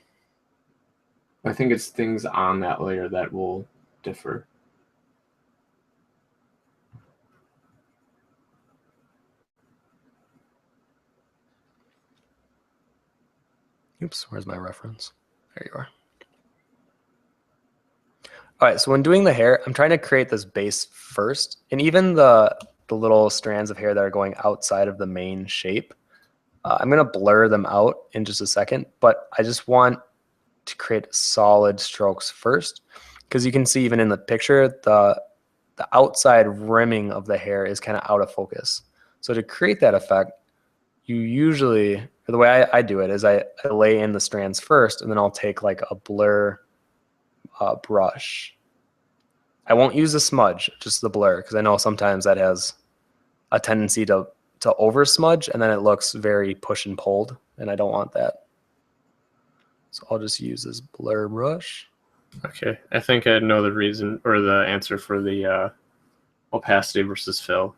I think it's things on that layer that will differ. Oops, where's my reference? There you are. All right, so when doing the hair, I'm trying to create this base first. And even the little strands of hair that are going outside of the main shape, I'm going to blur them out in just a second. But I just want to create solid strokes first, because you can see even in the picture, the outside rimming of the hair is kind of out of focus. So to create that effect, you usually, or the way I do it is I lay in the strands first, and then I'll take like a blur brush. I won't use a smudge, just the blur, because I know sometimes that has a tendency to over smudge, and then it looks very push and pulled, and I don't want that. So I'll just use this blur brush. Okay, I think I know the reason or the answer for the opacity versus fill.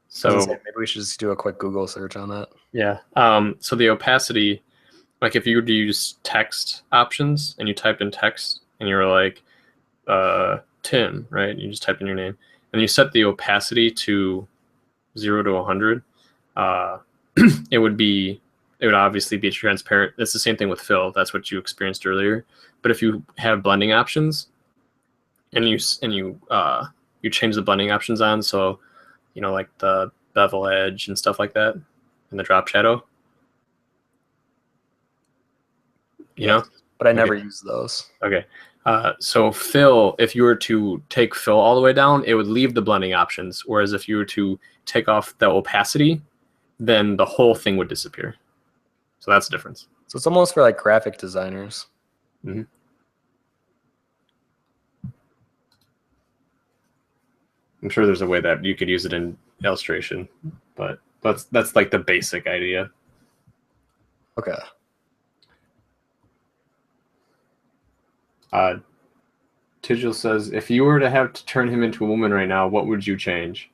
So maybe we should just do a quick Google search on that. Yeah. So the opacity, like if you were to use text options and you typed in text and you were like Tim, right? You just typed in your name and you set the opacity to 0 to 100. It would obviously be transparent. It's the same thing with fill. That's what you experienced earlier. But if you have blending options and you change the blending options on, so like the bevel edge and stuff like that, and the drop shadow, but I never use those. Okay. So fill, if you were to take fill all the way down, it would leave the blending options. Whereas if you were to take off the opacity, then the whole thing would disappear. So that's the difference. So it's almost for like graphic designers. Mm-hmm. I'm sure there's a way that you could use it in illustration, but that's like the basic idea. Okay. Tigil says, if you were to have to turn him into a woman right now, what would you change?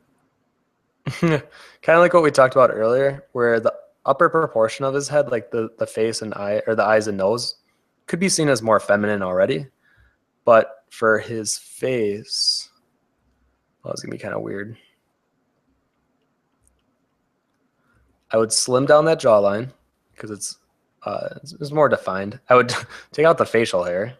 Kind of like what we talked about earlier, where the upper proportion of his head, like the face and eye, or the eyes and nose, could be seen as more feminine already. But for his face, well, it's going to be kind of weird. I would slim down that jawline because it's more defined. I would take out the facial hair.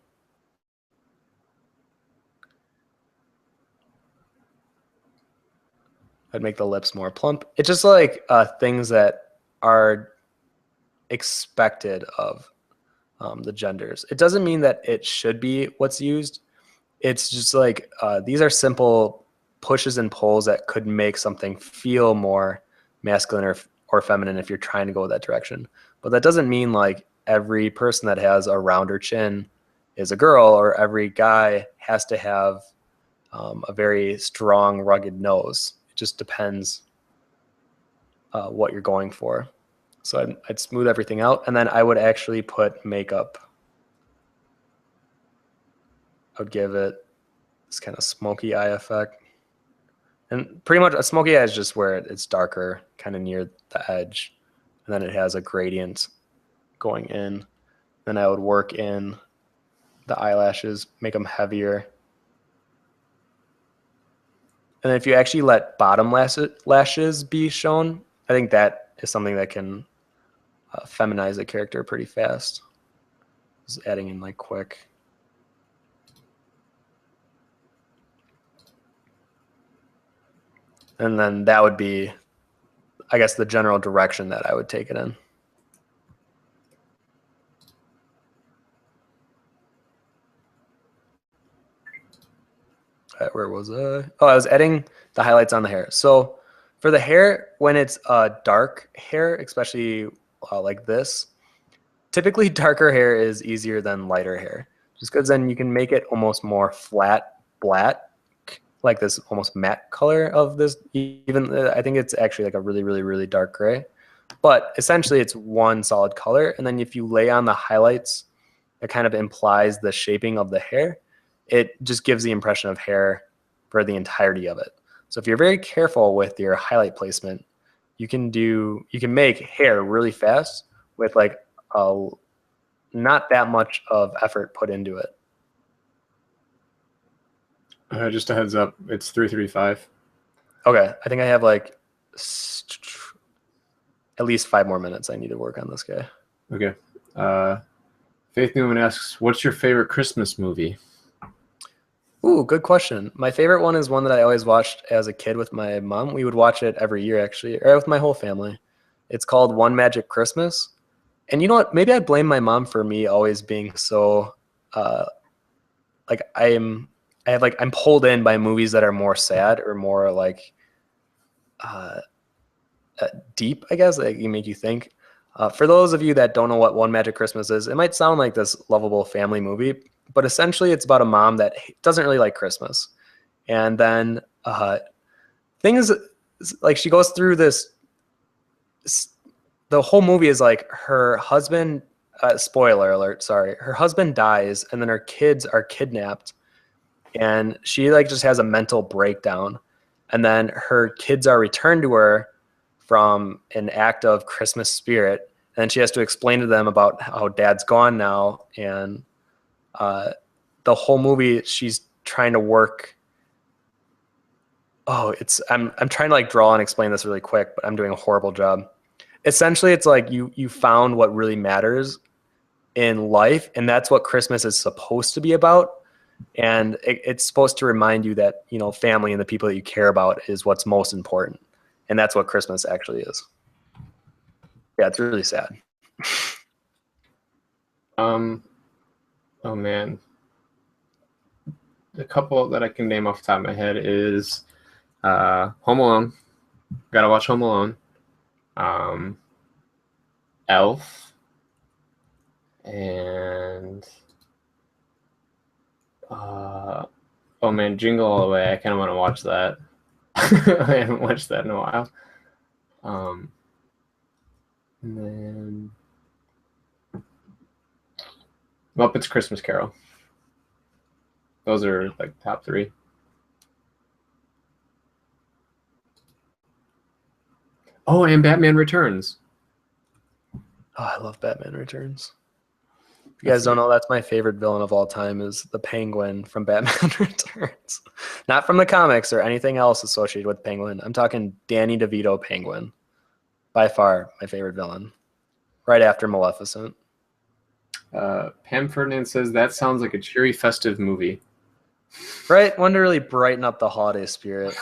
I'd make the lips more plump. It's just like things that are expected of the genders. It doesn't mean that it should be what's used. It's just like these are simple pushes and pulls that could make something feel more masculine or feminine if you're trying to go that direction. But that doesn't mean like every person that has a rounder chin is a girl, or every guy has to have a very strong, rugged nose. It just depends what you're going for. So I'd smooth everything out, and then I would actually put makeup. I would give it this kind of smoky eye effect. And pretty much a smoky eye is just where it's darker, kind of near the edge. And then it has a gradient going in. Then I would work in the eyelashes, make them heavier. And then if you actually let bottom lashes be shown, I think that is something that can feminize a character pretty fast. Just adding in like quick. And then that would be, I guess, the general direction that I would take it in. All right, where was I? Oh, I was adding the highlights on the hair. So for the hair, when it's dark hair, especially like this, typically darker hair is easier than lighter hair, just because then you can make it almost more flat, like this almost matte color of this. Even I think it's actually like a really, really, really dark gray, but essentially it's one solid color. And then if you lay on the highlights, it kind of implies the shaping of the hair. It just gives the impression of hair for the entirety of it. So if you're very careful with your highlight placement, you can make hair really fast with like not that much of effort put into it. Just a heads up, it's 3:35. Okay, I think I have like at least 5 more minutes I need to work on this guy. Okay. Faith Newman asks, what's your favorite Christmas movie? Ooh, good question. My favorite one is one that I always watched as a kid with my mom. We would watch it every year, actually, or with my whole family. It's called One Magic Christmas. And you know what? Maybe I blame my mom for me always being so, like I'm pulled in by movies that are more sad or more like deep, I guess, that make you think. For those of you that don't know what One Magic Christmas is, it might sound like this lovable family movie, but essentially it's about a mom that doesn't really like Christmas. And then things like she goes through this, the whole movie is like her husband, spoiler alert, sorry, her husband dies and then her kids are kidnapped and she like just has a mental breakdown. And then her kids are returned to her from an act of Christmas spirit. And she has to explain to them about how dad's gone now. And the whole movie, she's trying to work. Oh, I'm trying to like draw and explain this really quick, but I'm doing a horrible job. Essentially, it's like you found what really matters in life, and that's what Christmas is supposed to be about. And it's supposed to remind you that, you know, family and the people that you care about is what's most important. And that's what Christmas actually is. Yeah, it's really sad. Oh man. The couple that I can name off the top of my head is Home Alone. Gotta watch Home Alone. Elf. And oh man, Jingle All the Way. I kind of want to watch that. I haven't watched that in a while. And then Muppets Christmas Carol. Those are like top 3. Oh, and Batman Returns. Oh, I love Batman Returns. If you guys don't know, that's my favorite villain of all time is the Penguin from Batman Returns. Not from the comics or anything else associated with Penguin. I'm talking Danny DeVito Penguin. By far my favorite villain. Right after Maleficent. Pam Ferdinand says, that sounds like a cheery, festive movie. Right? One to really brighten up the holiday spirit.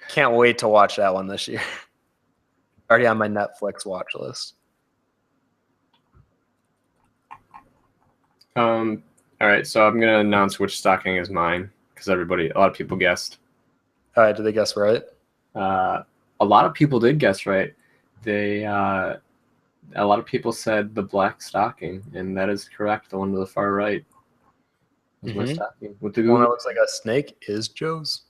Can't wait to watch that one this year. Already on my Netflix watch list. All right, so I'm gonna announce which stocking is mine because a lot of people guessed. All right, did they guess right? A lot of people did guess right. They a lot of people said the black stocking, and that is correct. The one to the far right is my stocking with the The one that Google. looks like a snake is Joe's.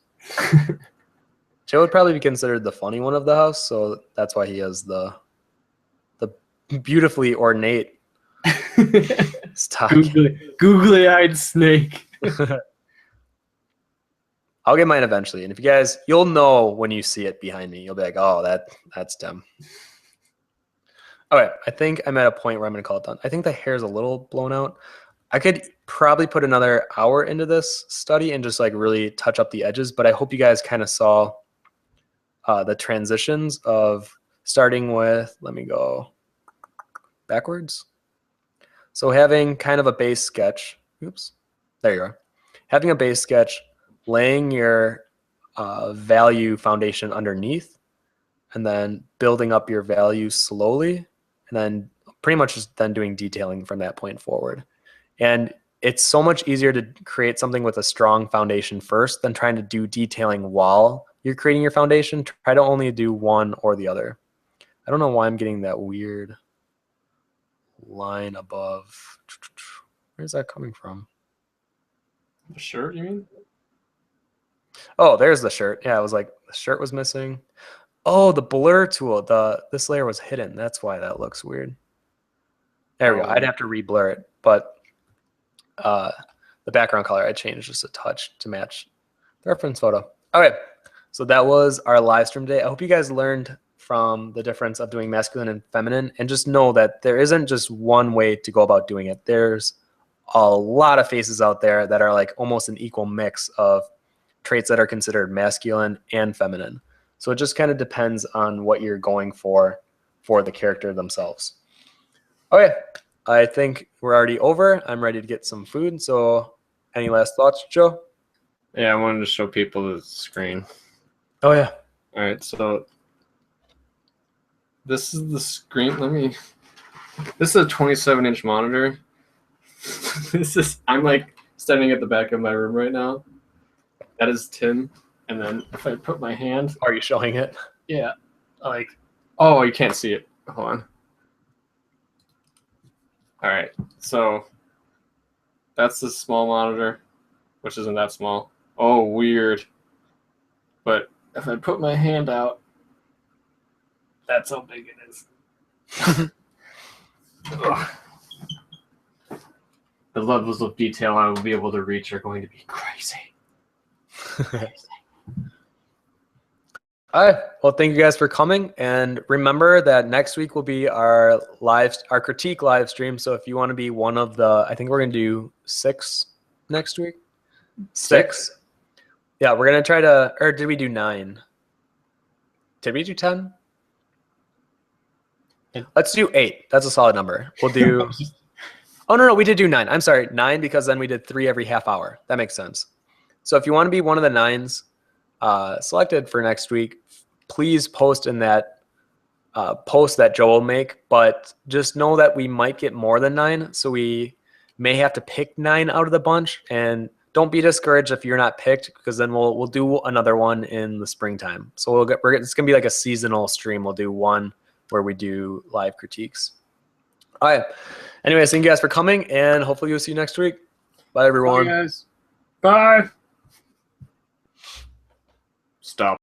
Joe would probably be considered the funny one of the house, so that's why he has the beautifully ornate stocking. Googly-eyed snake. I'll get mine eventually, and if you guys, you'll know when you see it behind me. You'll be like, "Oh, that's Tim." Okay, I think I'm at a point where I'm going to call it done. I think the hair is a little blown out. I could probably put another hour into this study and just like really touch up the edges, but I hope you guys kind of saw the transitions of starting with, let me go backwards. So having kind of a base sketch, oops, there you are. Having a base sketch, laying your value foundation underneath, and then building up your value slowly, and then pretty much just then doing detailing from that point forward. And it's so much easier to create something with a strong foundation first than trying to do detailing while you're creating your foundation. Try to only do one or the other. I don't know why I'm getting that weird line above. Where's that coming from? The shirt, you mean? Oh, there's the shirt. Yeah, it was like the shirt was missing. Oh, the blur tool. This layer was hidden. That's why that looks weird. There we go. I'd have to re-blur it, but the background color I changed just a touch to match the reference photo. Okay, so that was our live stream day. I hope you guys learned from the difference of doing masculine and feminine, and just know that there isn't just one way to go about doing it. There's a lot of faces out there that are like almost an equal mix of traits that are considered masculine and feminine. So it just kind of depends on what you're going for the character themselves. Okay, I think we're already over. I'm ready to get some food. So any last thoughts, Joe? Yeah, I wanted to show people the screen. Oh, yeah. All right, so this is the screen. This is a 27-inch monitor. I'm like standing at the back of my room right now. That is Tim. And then if I put my hand. Are you showing it? Yeah. Like, oh, you can't see it. Hold on. All right, so that's the small monitor, which isn't that small. Oh, weird. But if I put my hand out, that's how big it is. The levels of detail I will be able to reach are going to be crazy. All right. Well, thank you guys for coming. And remember that next week will be our critique live stream. So if you want to be one of the, I think we're going to do 6 next week. 6. Yeah, we're going to try to, or did we do 9? Did we do 10? Let's do 8. That's a solid number. We'll do, oh, no, we did do 9. I'm sorry, 9, because then we did 3 every half hour. That makes sense. So if you want to be one of the 9s, selected for next week, please post in that post that Joe will make, but just know that we might get more than 9, so we may have to pick 9 out of the bunch, and don't be discouraged if you're not picked, because then we'll do another one in the springtime. So it's gonna be like a seasonal stream. We'll do one where we do live critiques. All right. Anyways, thank you guys for coming, and hopefully we'll see you next week. Bye, everyone. Bye, guys. Bye. Stop.